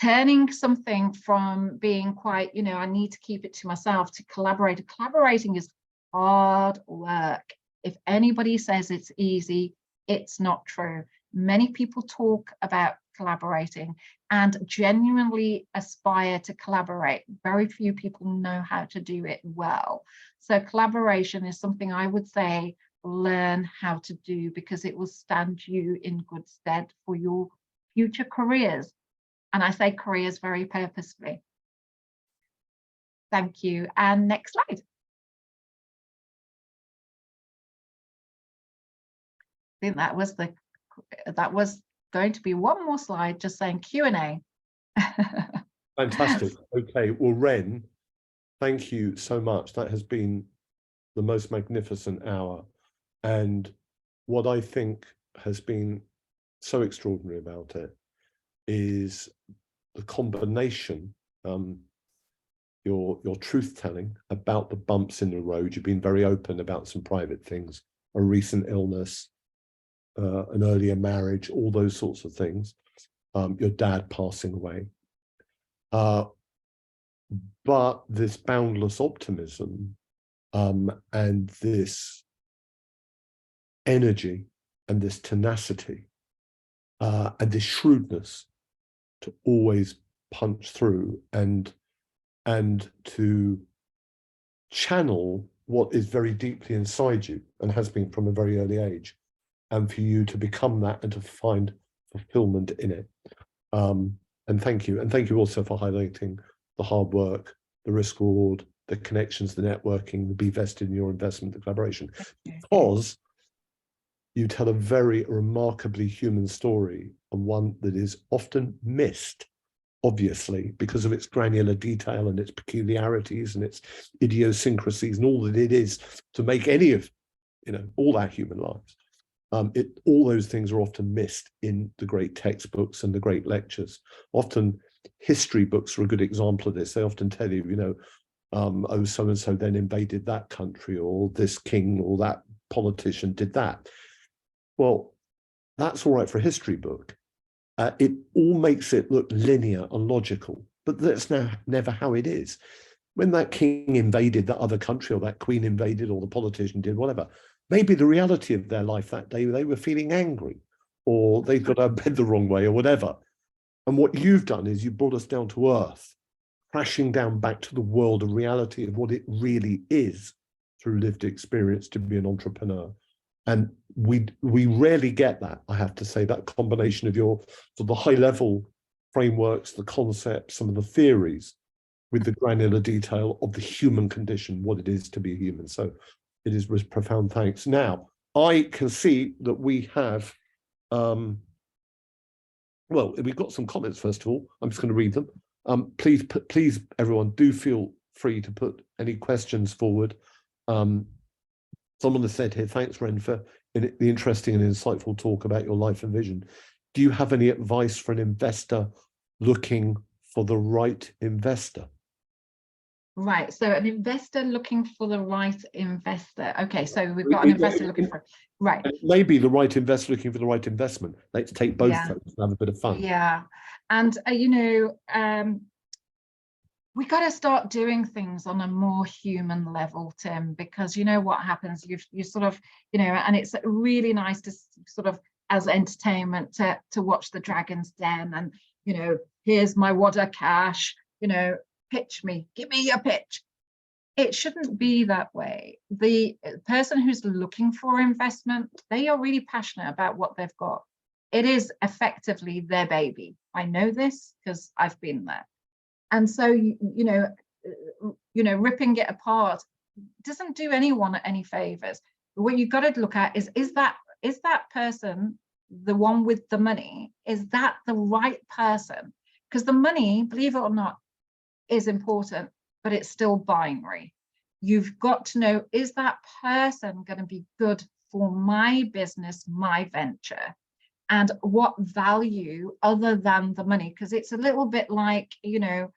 turning something from being quite, you know, I need to keep it to myself, to collaborate. Collaborating is hard work. If anybody says it's easy, it's not true. Many people talk about collaborating and genuinely aspire to collaborate. Very few people know how to do it well. So collaboration is something I would say learn how to do, because it will stand you in good stead for your future careers. And I say careers very purposefully. Thank you. And next slide. I think that was going to be one more slide, just saying Q&A. Fantastic. Okay, well, Ren, thank you so much. That has been the most magnificent hour. And what I think has been so extraordinary about it is the combination, your truth-telling about the bumps in the road. You've been very open about some private things, a recent illness, an earlier marriage, all those sorts of things, your dad passing away. But this boundless optimism and this energy and this tenacity and this shrewdness to always punch through and to channel what is very deeply inside you and has been from a very early age, and for you to become that and to find fulfillment in it. And thank you. And thank you also for highlighting the hard work, the risk reward, the connections, the networking, the be vested in your investment, the collaboration, because you tell a very remarkably human story, and one that is often missed, obviously, because of its granular detail and its peculiarities and its idiosyncrasies and all that it is to make any of, you know, all our human lives. All those things are often missed in the great textbooks and the great lectures. Often history books are a good example of this. They often tell you, you know, oh, so-and-so then invaded that country, or this king or that politician did that. Well, that's all right for a history book. It all makes it look linear and logical, but that's never how it is. When that king invaded that other country, or that queen invaded, or the politician did whatever, maybe the reality of their life that day, they were feeling angry, or they got out of bed the wrong way, or whatever. And what you've done is you brought us down to earth, crashing down back to the world of reality of what it really is through lived experience to be an entrepreneur. And we rarely get that, I have to say, that combination of your sort of the high level frameworks, the concepts, some of the theories, with the granular detail of the human condition, what it is to be human. So it is with profound thanks. Now, I can see that we have, well, we've got some comments, first of all. I'm just going to read them. Please, everyone, do feel free to put any questions forward. Someone has said here, thanks, Ren, for the interesting and insightful talk about your life and vision. Do you have any advice for an investor looking for the right investor? Right, so an investor looking for the right investor. Okay, so we've got an investor looking for, right. Maybe the right investor looking for the right investment. Let's take both folks and have a bit of fun. Yeah, and you know, we got to start doing things on a more human level, Tim, because you know what happens, you sort of, you know, and it's really nice to sort of, as entertainment, to watch the Dragon's Den and, you know, here's my wad of cash, you know, pitch me, give me your pitch. It shouldn't be that way. The person who's looking for investment, they are really passionate about what they've got. It is effectively their baby. I know this because I've been there. And so, you know, ripping it apart doesn't do anyone any favors. What you've got to look at is that person the one with the money? Is that the right person? Because the money, believe it or not, is important, but it's still binary. You've got to know, is that person going to be good for my business, my venture? And what value other than the money? Because it's a little bit like, you know,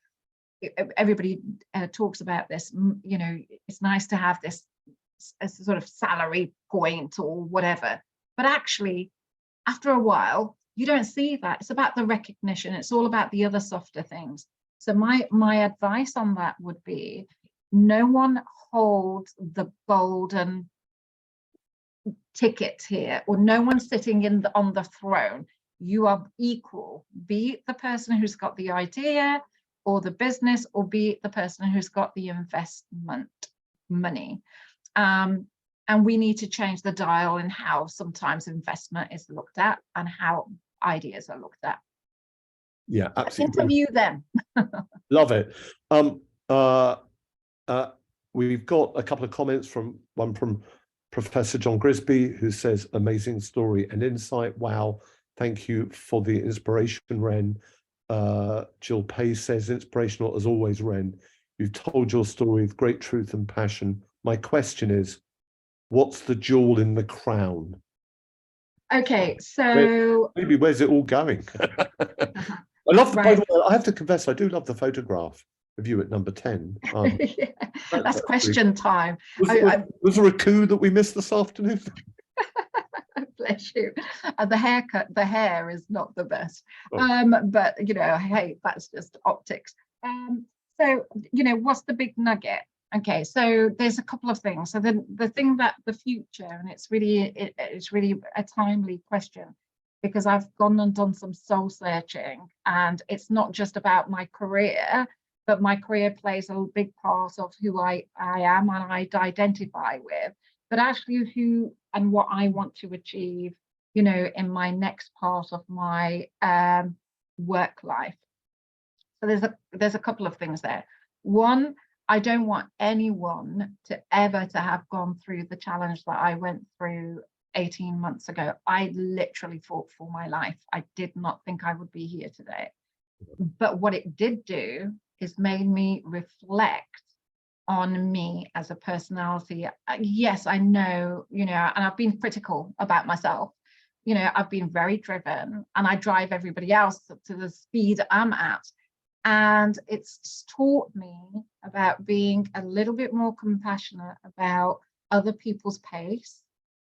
everybody talks about this, you know, it's nice to have this as a sort of salary point or whatever. But actually, after a while, you don't see that. It's about the recognition. It's all about the other softer things. So my advice on that would be, no one holds the golden ticket here, or no one sitting on the throne. You are equal, be it the person who's got the idea or the business, or be it the person who's got the investment money. And we need to change the dial in how sometimes investment is looked at and how ideas are looked at. Yeah, absolutely. Interview them. Love it. We've got a couple of comments from Professor John Grisby, who says, amazing story and insight. Wow, thank you for the inspiration, Ren. Jill Pay says, inspirational as always, Ren. You've told your story with great truth and passion. My question is, what's the jewel in the crown? Okay, so where's it all going? I love the, by the way, I have to confess, I do love the photograph of you at number 10. Yeah, that's question time. Was there a coup that we missed this afternoon? Bless you. The hair is not the best. But you know, hey, that's just optics. So, you know, what's the big nugget? Okay, so there's a couple of things. So the thing that the future, and it's really a timely question, because I've gone and done some soul searching, and it's not just about my career, but my career plays a big part of who I am and I identify with, but actually who and what I want to achieve, you know, in my next part of my work life. So there's a couple of things there. One, I don't want anyone to have gone through the challenge that I went through 18 months ago. I literally fought for my life. I did not think I would be here today. But what it did do is made me reflect on me as a personality. Yes, I know, you know, and I've been critical about myself. You know, I've been very driven and I drive everybody else to the speed I'm at. And it's taught me about being a little bit more compassionate about other people's pace.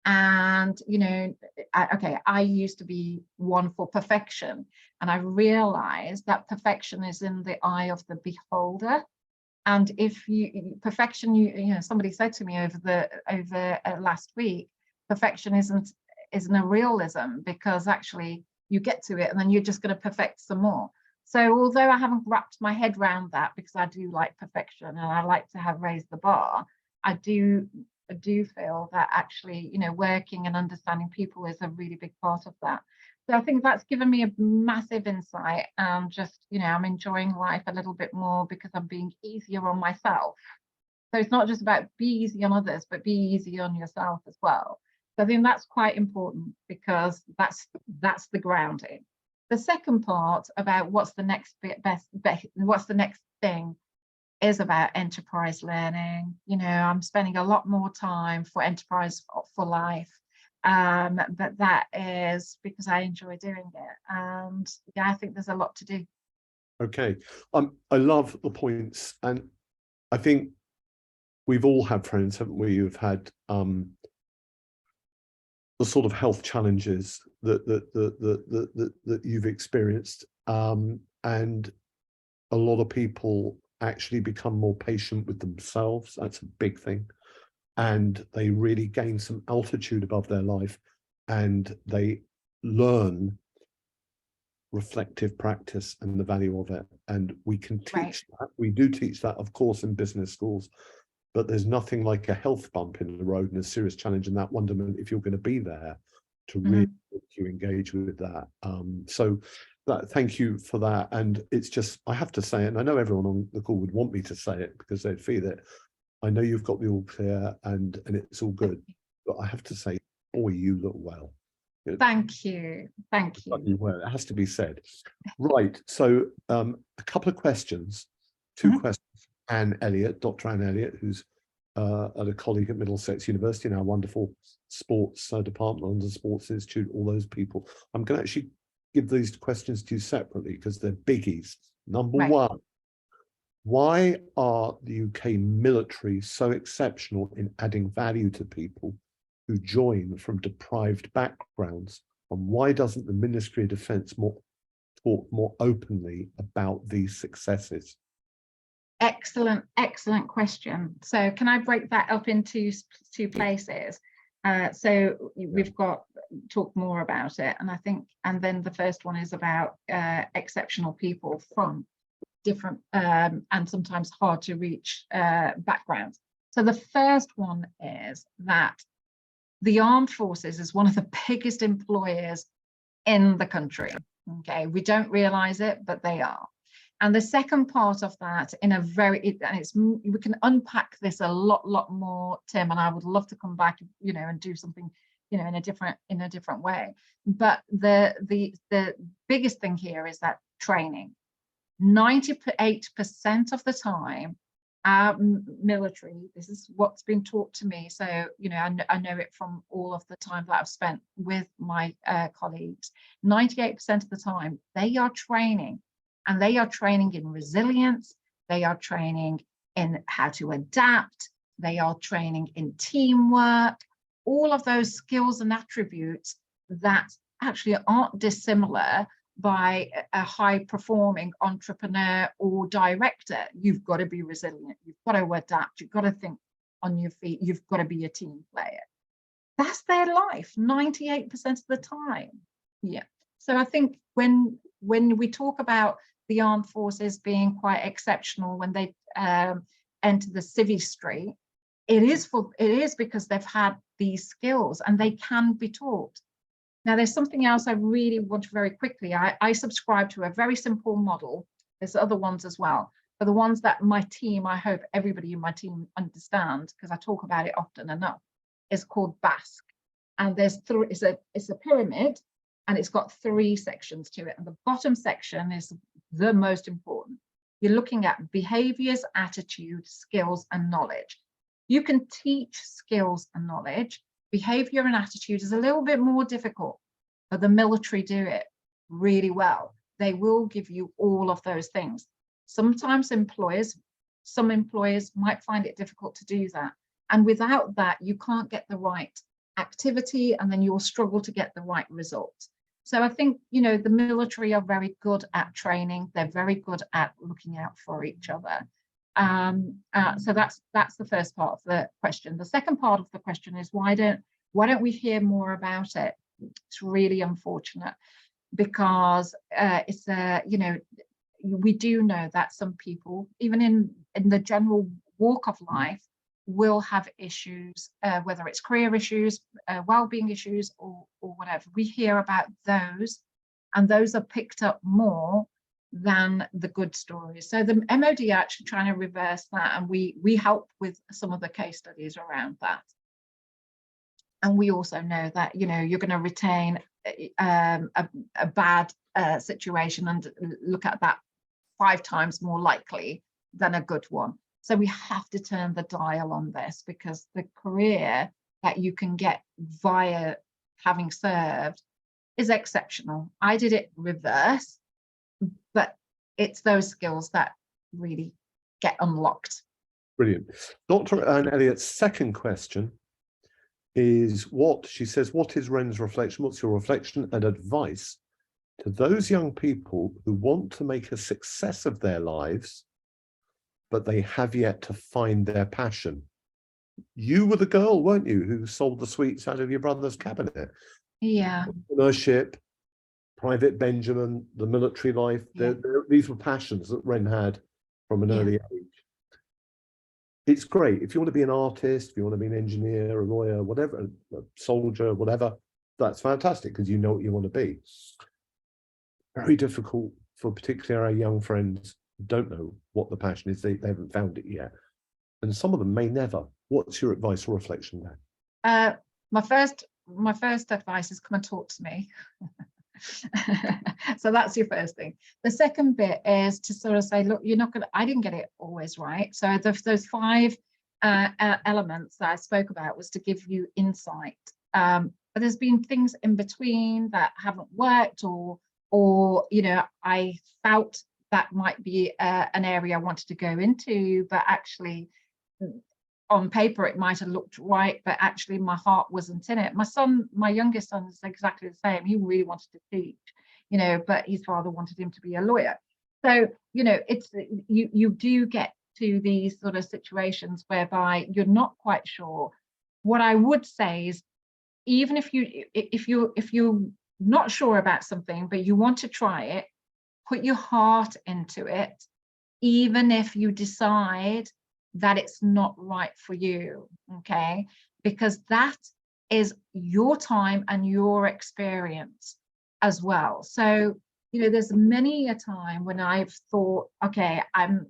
And, you know, I used to be one for perfection. And I realized that perfection is in the eye of the beholder. And if perfection, you know, somebody said to me over last week, perfection isn't a realism, because actually you get to it and then you're just going to perfect some more. So although I haven't wrapped my head around that, because I do like perfection and I like to have raised the bar, I do do feel that actually, working and understanding people is a really big part of that. So I think that's given me a massive insight, and just, I'm enjoying life a little bit more because I'm being easier on myself. So it's not just about be easy on others, but be easy on yourself as well. So I think that's quite important, because that's the grounding. The second part about what's the next what's the next thing is about enterprise learning. I'm spending a lot more time for enterprise for life, but that is because I enjoy doing it, and I think there's a lot to do. Okay, I love the points, and I think we've all had friends, haven't we, who've had the sort of health challenges that you've experienced, and a lot of people actually become more patient with themselves. That's a big thing, and they really gain some altitude above their life, and they learn reflective practice and the value of it. And we can teach that. We do teach that, of course, in business schools, but there's nothing like a health bump in the road and a serious challenge in that wonderment if you're going to be there to really you engage with that. So thank you for that. And it's just, I have to say it, and I know everyone on the call would want me to say it because they'd feel it. I know you've got the all clear, and it's all good, but I have to say, boy, you look well. Thank you. Thank you. Well, it has to be said. Right. So a couple of questions, two questions. Anne Elliott, Dr. Anne Elliott, who's a colleague at Middlesex University in our wonderful sports department, London Sports Institute, all those people. I'm going to actually give these questions to you separately because they're biggies. Number one, why are the UK military so exceptional in adding value to people who join from deprived backgrounds, and why doesn't the Ministry of Defence talk more openly about these successes? Excellent question. So can I break that up into two places? So we've got talk more about it, and I think, and then the first one is about exceptional people from different and sometimes hard to reach backgrounds. So the first one is that the armed forces is one of the biggest employers in the country. Okay, we don't realize it, but they are. And the second part of that, in a very, we can unpack this a lot more, Tim, and I would love to come back, and do something, in a different way. But the biggest thing here is that training. 98% of the time, our military, this is what's been taught to me. So, I know it from all of the time that I've spent with my colleagues. 98% of the time, they are training. And they are training in resilience, they are training in how to adapt, they are training in teamwork, all of those skills and attributes that actually aren't dissimilar by a high-performing entrepreneur or director. You've got to be resilient, you've got to adapt, you've got to think on your feet, you've got to be a team player. That's their life, 98% of the time. Yeah. So I think when we talk about the armed forces being quite exceptional when they enter the civvy street, it is because they've had these skills and they can be taught. Now, there's something else I really want to very quickly. I subscribe to a very simple model. There's other ones as well, but the ones that my team, I hope everybody in my team understands, because I talk about it often enough, is called BASC. And there's it's a pyramid, and it's got 3 sections to it. And the bottom section is the most important. You're looking at behaviors, attitude, skills, and knowledge. You can teach skills and knowledge. Behavior and attitude is a little bit more difficult, but the military do it really well. They will give you all of those things. Sometimes some employers might find it difficult to do that. And without that, you can't get the right activity, and then you'll struggle to get the right results. So I think, the military are very good at training. They're very good at looking out for each other. So that's the first part of the question. The second part of the question is why don't we hear more about it? It's really unfortunate, because we do know that some people, even in the general walk of life, will have issues, whether it's career issues, well-being issues, or whatever. We hear about those, and those are picked up more than the good stories. So the MOD are actually trying to reverse that, and we help with some of the case studies around that. And we also know that, you know, you're going to retain a bad situation and look at that 5 times more likely than a good one. So we have to turn the dial on this, because the career that you can get via having served is exceptional. I did it reverse, but it's those skills that really get unlocked. Brilliant. Dr. Anne Elliott's second question is she says, what is Ren's reflection? What's your reflection and advice to those young people who want to make a success of their lives, but they have yet to find their passion? You were the girl, weren't you, who sold the sweets out of your brother's cabinet? Yeah. Entrepreneurship, Private Benjamin, the military life, Yeah. these were passions that Ren had from an early age. It's great. If you want to be an artist, if you want to be an engineer, a lawyer, whatever, a soldier, whatever, that's fantastic, because you know what you want to be. Very difficult for particularly our young friends who don't know what the passion is. They haven't found it yet. And some of them may never. What's your advice or reflection there? My first advice is come and talk to me. So that's your first thing. The second bit is to sort of say, look, I didn't get it always right. So those 5 elements that I spoke about was to give you insight. But there's been things in between that haven't worked, or you know, I felt that might be an area I wanted to go into, but actually on paper it might have looked right, but actually my heart wasn't in it. My youngest son is exactly the same. He really wanted to teach, you know, but his father wanted him to be a lawyer. So, you know, it's you do get to these sort of situations whereby you're not quite sure. What I would say is, even if you're not sure about something, but you want to try it, put your heart into it, even if you decide that it's not right for you, okay? Because that is your time and your experience as well. So, you know, there's many a time when I've thought, okay, I'm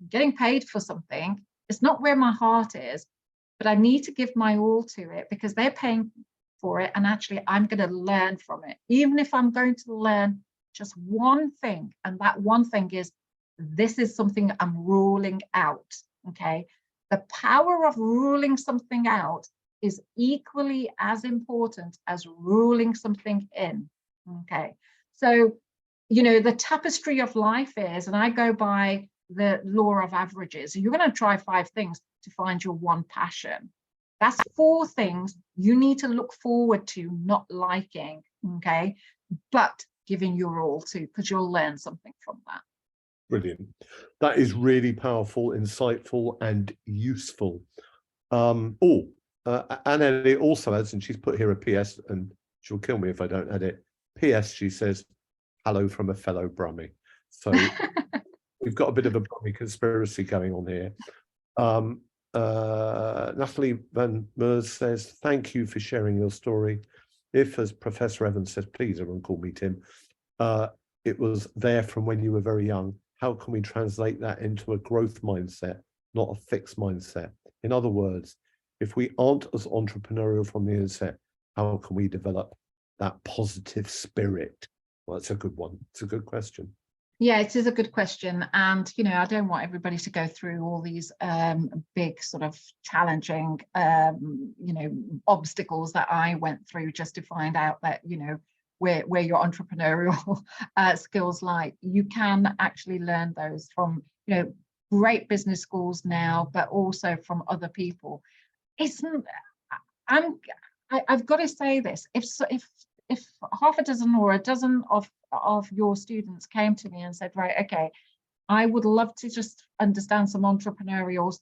getting paid for something, it's not where my heart is, but I need to give my all to it because they're paying for it, and actually I'm going to learn from it, even if I'm going to learn just one thing, and that one thing is, this is something I'm ruling out. Okay, the power of ruling something out is equally as important as ruling something in. Okay, so, you know, the tapestry of life is, and I go by the law of averages, you're going to try 5 things to find your one passion. That's 4 things you need to look forward to not liking, okay, but giving your all to, because you'll learn something from that. Brilliant. That is really powerful, insightful, and useful. Anne Elliott also adds, and she's put here a PS, and she'll kill me if I don't add it. PS, she says, hello from a fellow Brummie. So we've got a bit of a Brummie conspiracy going on here. Natalie Van Meurs says, thank you for sharing your story. If, as Professor Evans says, please everyone call me Tim, it was there from when you were very young, how can we translate that into a growth mindset, not a fixed mindset? In other words, if we aren't as entrepreneurial from the onset, how can we develop that positive spirit? Well, that's a good one. It's a good question. Yeah, it is a good question. And, you know, I don't want everybody to go through all these big sort of challenging, you know, obstacles that I went through just to find out that, you know, where your entrepreneurial skills lie. You can actually learn those from, you know, great business schools now, but also from other people. I've got to say this, if half a dozen or a dozen of your students came to me and said, right, okay, I would love to just understand some entrepreneurial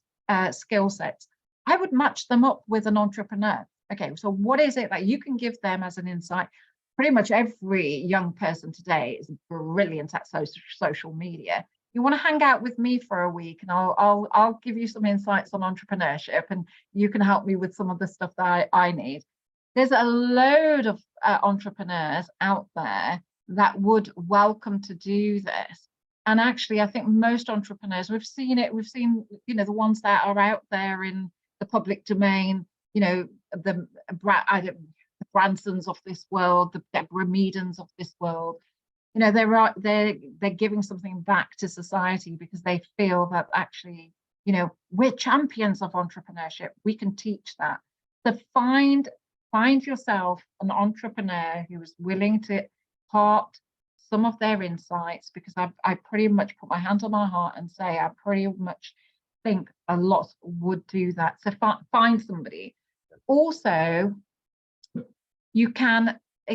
skill sets, I would match them up with an entrepreneur. Okay, so what is it that you can give them as an insight? Pretty much every young person today is brilliant at social media. you want to hang out with me for a week, and I'll give you some insights on entrepreneurship, and you can help me with some of the stuff that I need. There's a load of entrepreneurs out there that would welcome to do this. And actually, I think most entrepreneurs, we've seen, you know, the ones that are out there in the public domain, you know, the Bransons of this world, the Deborah Meadens of this world, you know, they're giving something back to society because they feel that actually, you know, we're champions of entrepreneurship. We can teach that. So find yourself an entrepreneur who is willing to part some of their insights, because I pretty much put my hand on my heart and say I pretty much think a lot would do that. So find somebody. Also, it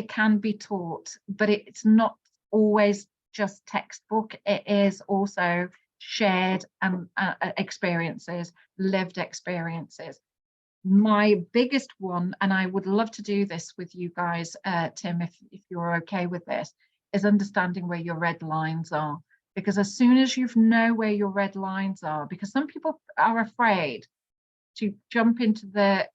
can be taught, but it's not always just textbook. It is also shared experiences, lived experiences. My biggest one, and I would love to do this with you guys, Tim, if you're okay with this, is understanding where your red lines are. Because as soon as you know where your red lines are, because some people are afraid to jump into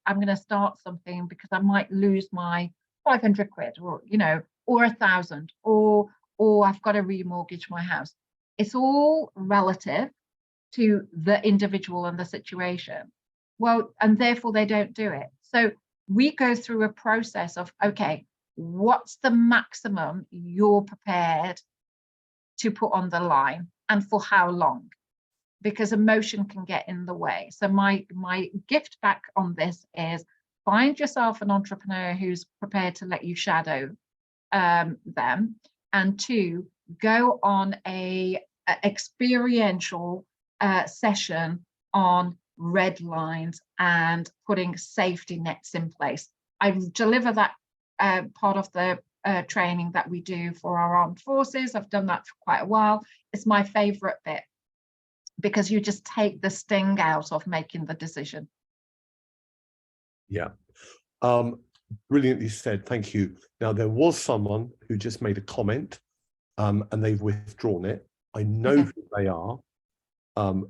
I'm going to start something because I might lose my 500 quid, or, you know, or 1,000, or I've got to remortgage my house. It's all relative to the individual and the situation. Well, and therefore they don't do it. So we go through a process of, okay, what's the maximum you're prepared to put on the line, and for how long? Because emotion can get in the way. So my gift back on this is, find yourself an entrepreneur who's prepared to let you shadow them, and 2, go on a experiential session on red lines and putting safety nets in place. I deliver that part of the training that we do for our armed forces. I've done that for quite a while. It's my favorite bit, because you just take the sting out of making the decision. Yeah. Brilliantly said. Thank you. Now, there was someone who just made a comment, and they've withdrawn it. I know who they are.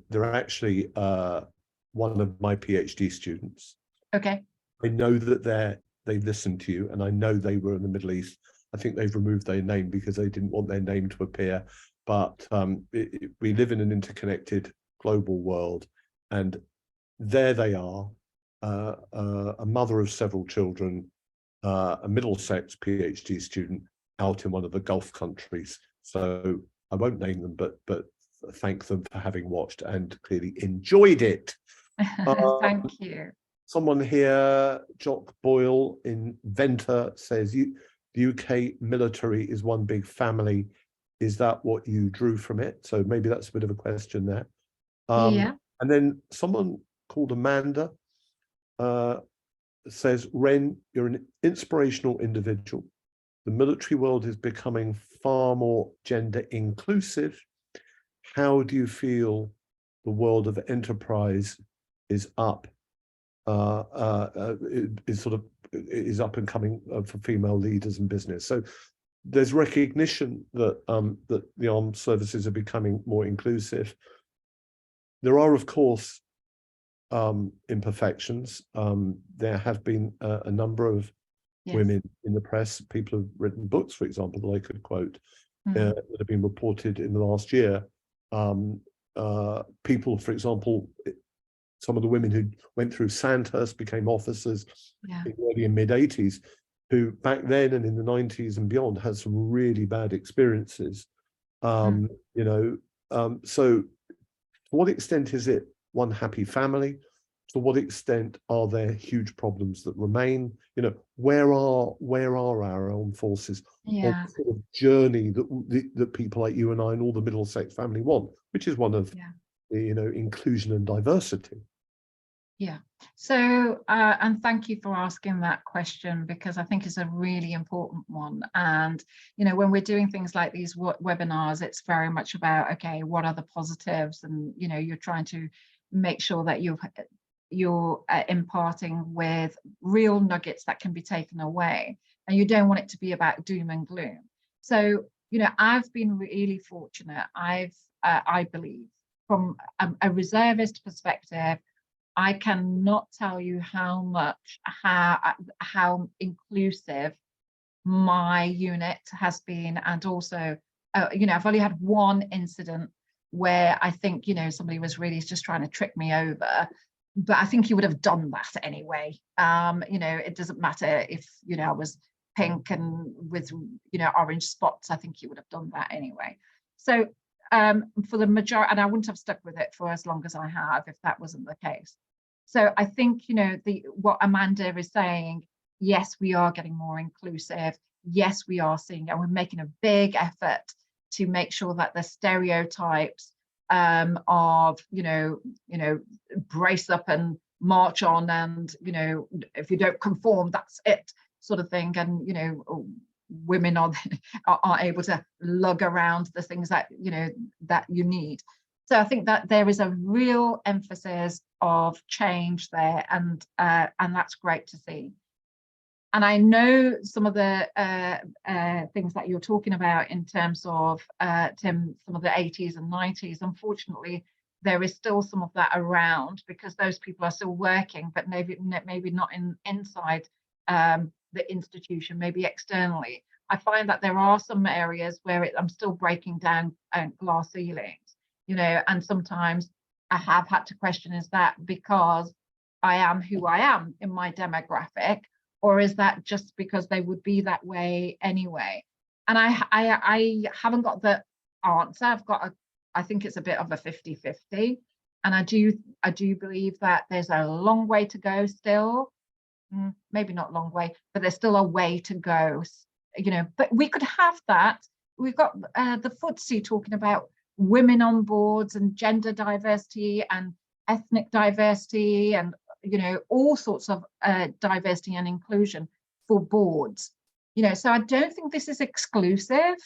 They're actually one of my PhD students. Okay. I know that they listened to you, and I know they were in the Middle East. I think they've removed their name because they didn't want their name to appear. But we live in an interconnected global world, and there they are, a mother of several children, a Middlesex PhD student out in one of the Gulf countries. So I won't name them, but thank them for having watched and clearly enjoyed it. Thank you. Someone here, Jock Boyle, inventor, says the UK military is one big family. Is that what you drew from it? So maybe that's a bit of a question there. Yeah. And then someone called Amanda says, Ren, you're an inspirational individual. The military world is becoming far more gender inclusive. How do you feel the world of enterprise is up? Is up and coming for female leaders in business. So there's recognition that that the armed services are becoming more inclusive. There are, of course, imperfections. There have been a number of women in the press. People have written books, for example, that I could quote, that have been reported in the last year. People, for example, some of the women who went through Sandhurst became officers in the early and mid-80s, who back then and in the 90s and beyond had some really bad experiences. You know, so to what extent is it one happy family? To what extent are there huge problems that remain? You know, where are our armed forces on the sort of journey that people like you and I and all the Middlesex family want, which is one of you know, inclusion and diversity. Yeah. So, and thank you for asking that question, because I think it's a really important one. And, you know, when we're doing things like these webinars, it's very much about, okay, what are the positives? And, you know, you're trying to make sure that you're imparting with real nuggets that can be taken away. And you don't want it to be about doom and gloom. So, you know, I've been really fortunate. I've I believe, from a reservist perspective, I cannot tell you how inclusive my unit has been. And also, I've only had one incident where I think, somebody was really just trying to trick me over, but I think he would have done that anyway. It doesn't matter if, I was pink and with, orange spots. I think he would have done that anyway. So for the majority, and I wouldn't have stuck with it for as long as I have if that wasn't the case. So I think, what Amanda is saying, yes, we are getting more inclusive. Yes, we are seeing, and we're making a big effort to make sure that the stereotypes of, brace up and march on, and, if you don't conform, that's it, sort of thing. And, women are able to lug around the things that, that you need. So I think that there is a real emphasis of change there, and that's great to see. And I know some of the things that you're talking about in terms of, Tim, some of the 80s and 90s, unfortunately, there is still some of that around, because those people are still working, but maybe not inside the institution, maybe externally. I find that there are some areas where I'm still breaking down glass ceilings, and sometimes I have had to question, is that because I am who I am in my demographic, or is that just because they would be that way anyway? And I haven't got the answer. I think it's a bit of a 50-50. And I do believe that there's a long way to go still. Maybe not long way, but there's still a way to go, but we could have that. We've got the FTSE talking about women on boards and gender diversity and ethnic diversity and, all sorts of diversity and inclusion for boards, so I don't think this is exclusive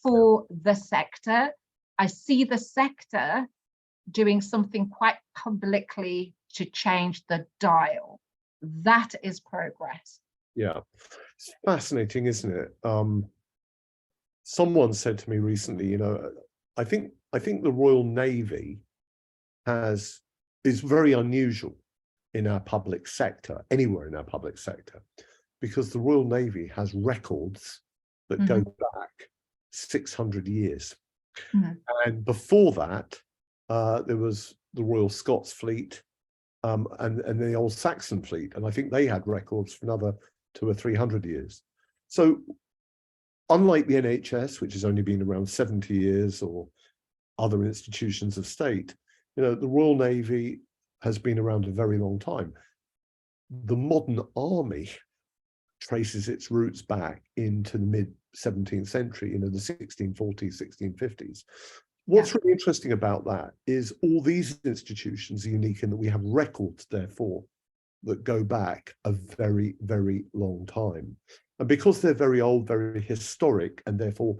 for the sector. I see the sector doing something quite publicly to change the dial. That is progress. Yeah, it's fascinating, isn't it? Someone said to me recently, I think the Royal Navy is very unusual in our public sector, anywhere in our public sector, because the Royal Navy has records that go back 600 years. And before that, there was the Royal Scots Fleet, and the old Saxon fleet, and I think they had records for another 200 or 300 years. So unlike the NHS, which has only been around 70 years, or other institutions of state, the Royal Navy has been around a very long time. The modern army traces its roots back into the mid-17th century, the 1640s, 1650s. What's really interesting about that is all these institutions are unique in that we have records, therefore, that go back a very, very long time. And because they're very old, very historic, and therefore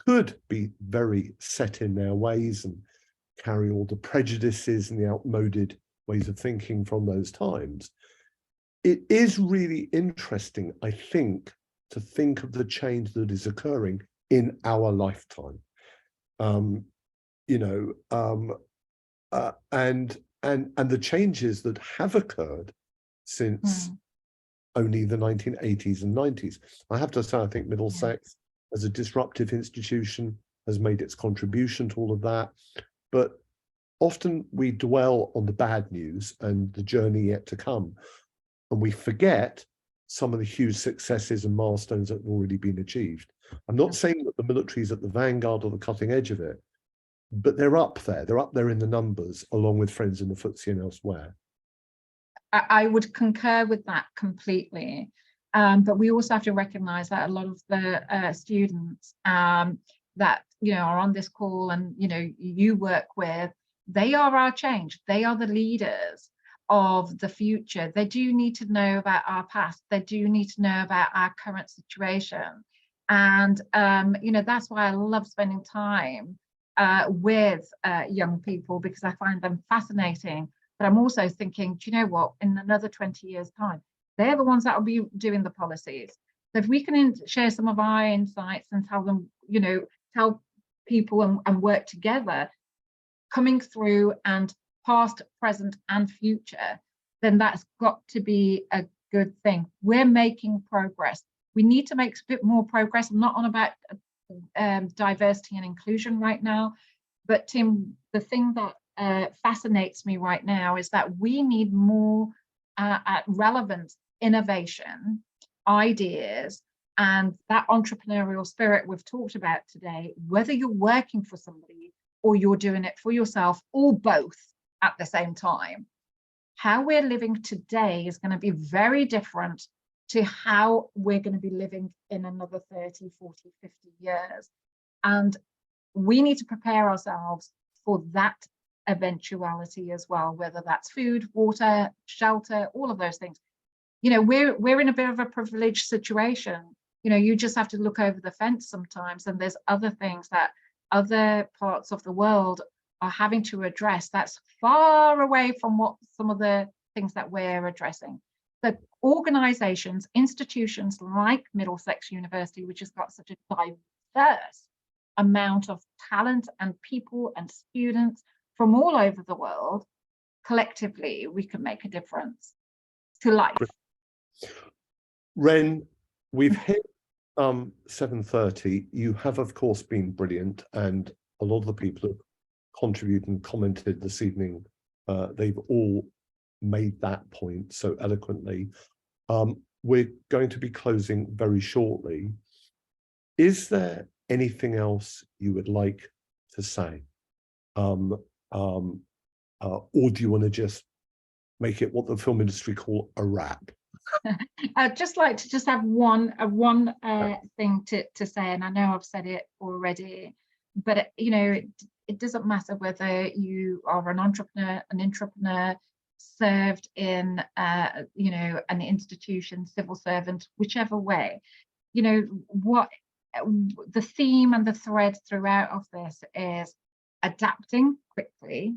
could be very set in their ways and carry all the prejudices and the outmoded ways of thinking from those times, it is really interesting, I think, to think of the change that is occurring in our lifetime. And the changes that have occurred since only the 1980s and 90s. I have to say, I think Middlesex, as a disruptive institution, has made its contribution to all of that. But often we dwell on the bad news and the journey yet to come, and we forget some of the huge successes and milestones that have already been achieved. I'm not saying that the military is at the vanguard or the cutting edge of it, but they're up there. They're up there in the numbers, along with friends in the FTSE and elsewhere. I would concur with that completely. But we also have to recognise that a lot of the students that are on this call and you work with, they are our change. They are the leaders of the future. They do need to know about our past. They do need to know about our current situation. And that's why I love spending time with young people, because I find them fascinating. But I'm also thinking, do you know what, in another 20 years' time, they're the ones that will be doing the policies. So if we can share some of our insights and tell them, tell people and work together, coming through, and past, present and future, then that's got to be a good thing. We're making progress. We need to make a bit more progress. I'm not on about diversity and inclusion right now, but Tim, the thing that fascinates me right now is that we need more relevant innovation, ideas, and that entrepreneurial spirit we've talked about today, whether you're working for somebody or you're doing it for yourself, or both at the same time. How we're living today is going to be very different to how we're going to be living in another 30, 40, 50 years. And we need to prepare ourselves for that eventuality as well, whether that's food, water, shelter, all of those things. You know, we're in a bit of a privileged situation. You know, you just have to look over the fence sometimes, and there's other things that other parts of the world are having to address that's far away from what some of the things that we're addressing. So organizations, institutions like Middlesex University, which has got such a diverse amount of talent and people and students from all over the world, collectively we can make a difference to life. Ren, we've hit 7:30. You have, of course, been brilliant, and a lot of the people who contributed and commented this evening, they've all made that point so eloquently. We're going to be closing very shortly. Is there anything else you would like to say? Or do you want to just make it what the film industry call a wrap? I'd just like to just have one thing to say, and I know I've said it already, but you know, it doesn't matter whether you are an entrepreneur, an intrapreneur, served in you know, an institution, civil servant, whichever way. You know, what the theme and the thread throughout of this is adapting quickly,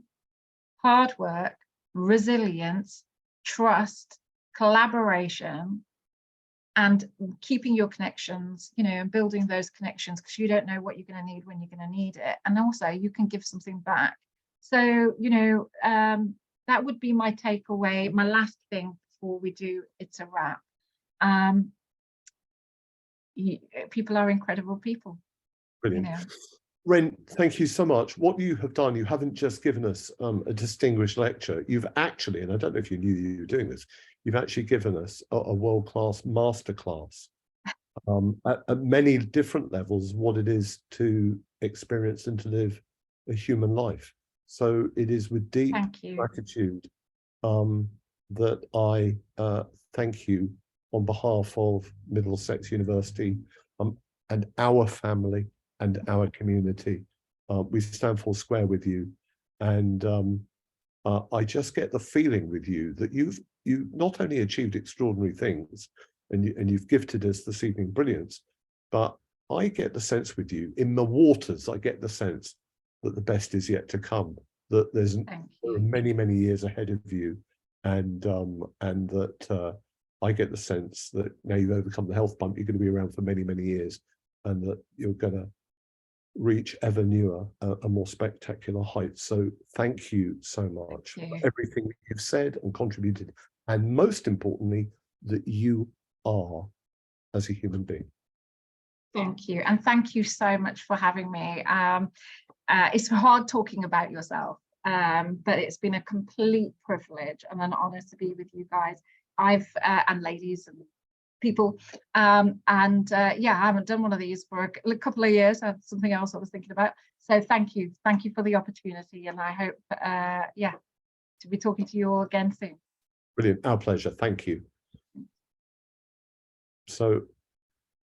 hard work, resilience, trust, collaboration, and keeping your connections, you know, and building those connections, because you don't know what you're going to need when you're going to need it. And also you can give something back. So, you know, that would be my takeaway. My last thing before we do It's a Wrap. People are incredible people. Brilliant. You know. Ren, thank you so much. What you have done, you haven't just given us a distinguished lecture. You've actually, and I don't know if you knew you were doing this, you've actually given us a world-class masterclass at many different levels, what it is to experience and to live a human life. So it is with deep gratitude that I thank you on behalf of Middlesex University and our family and our community. We stand full square with you, and I just get the feeling with you that you've not only achieved extraordinary things, and you've gifted us this evening brilliance, but I get the sense with you, in the waters, I get the sense that the best is yet to come, that there are many, many years ahead of you, and that I get the sense that now you've overcome the health bump, you're going to be around for many, many years, and that you're going to reach ever newer and more spectacular heights. So thank you so much for everything that you've said and contributed, and most importantly, that you are as a human being. Thank you, and thank you so much for having me. It's hard talking about yourself, but it's been a complete privilege and an honor to be with you guys. And ladies and people, yeah, I haven't done one of these for a couple of years. I had something else I was thinking about. So thank you for the opportunity, and I hope yeah, to be talking to you all again soon. Brilliant, our pleasure. Thank you. So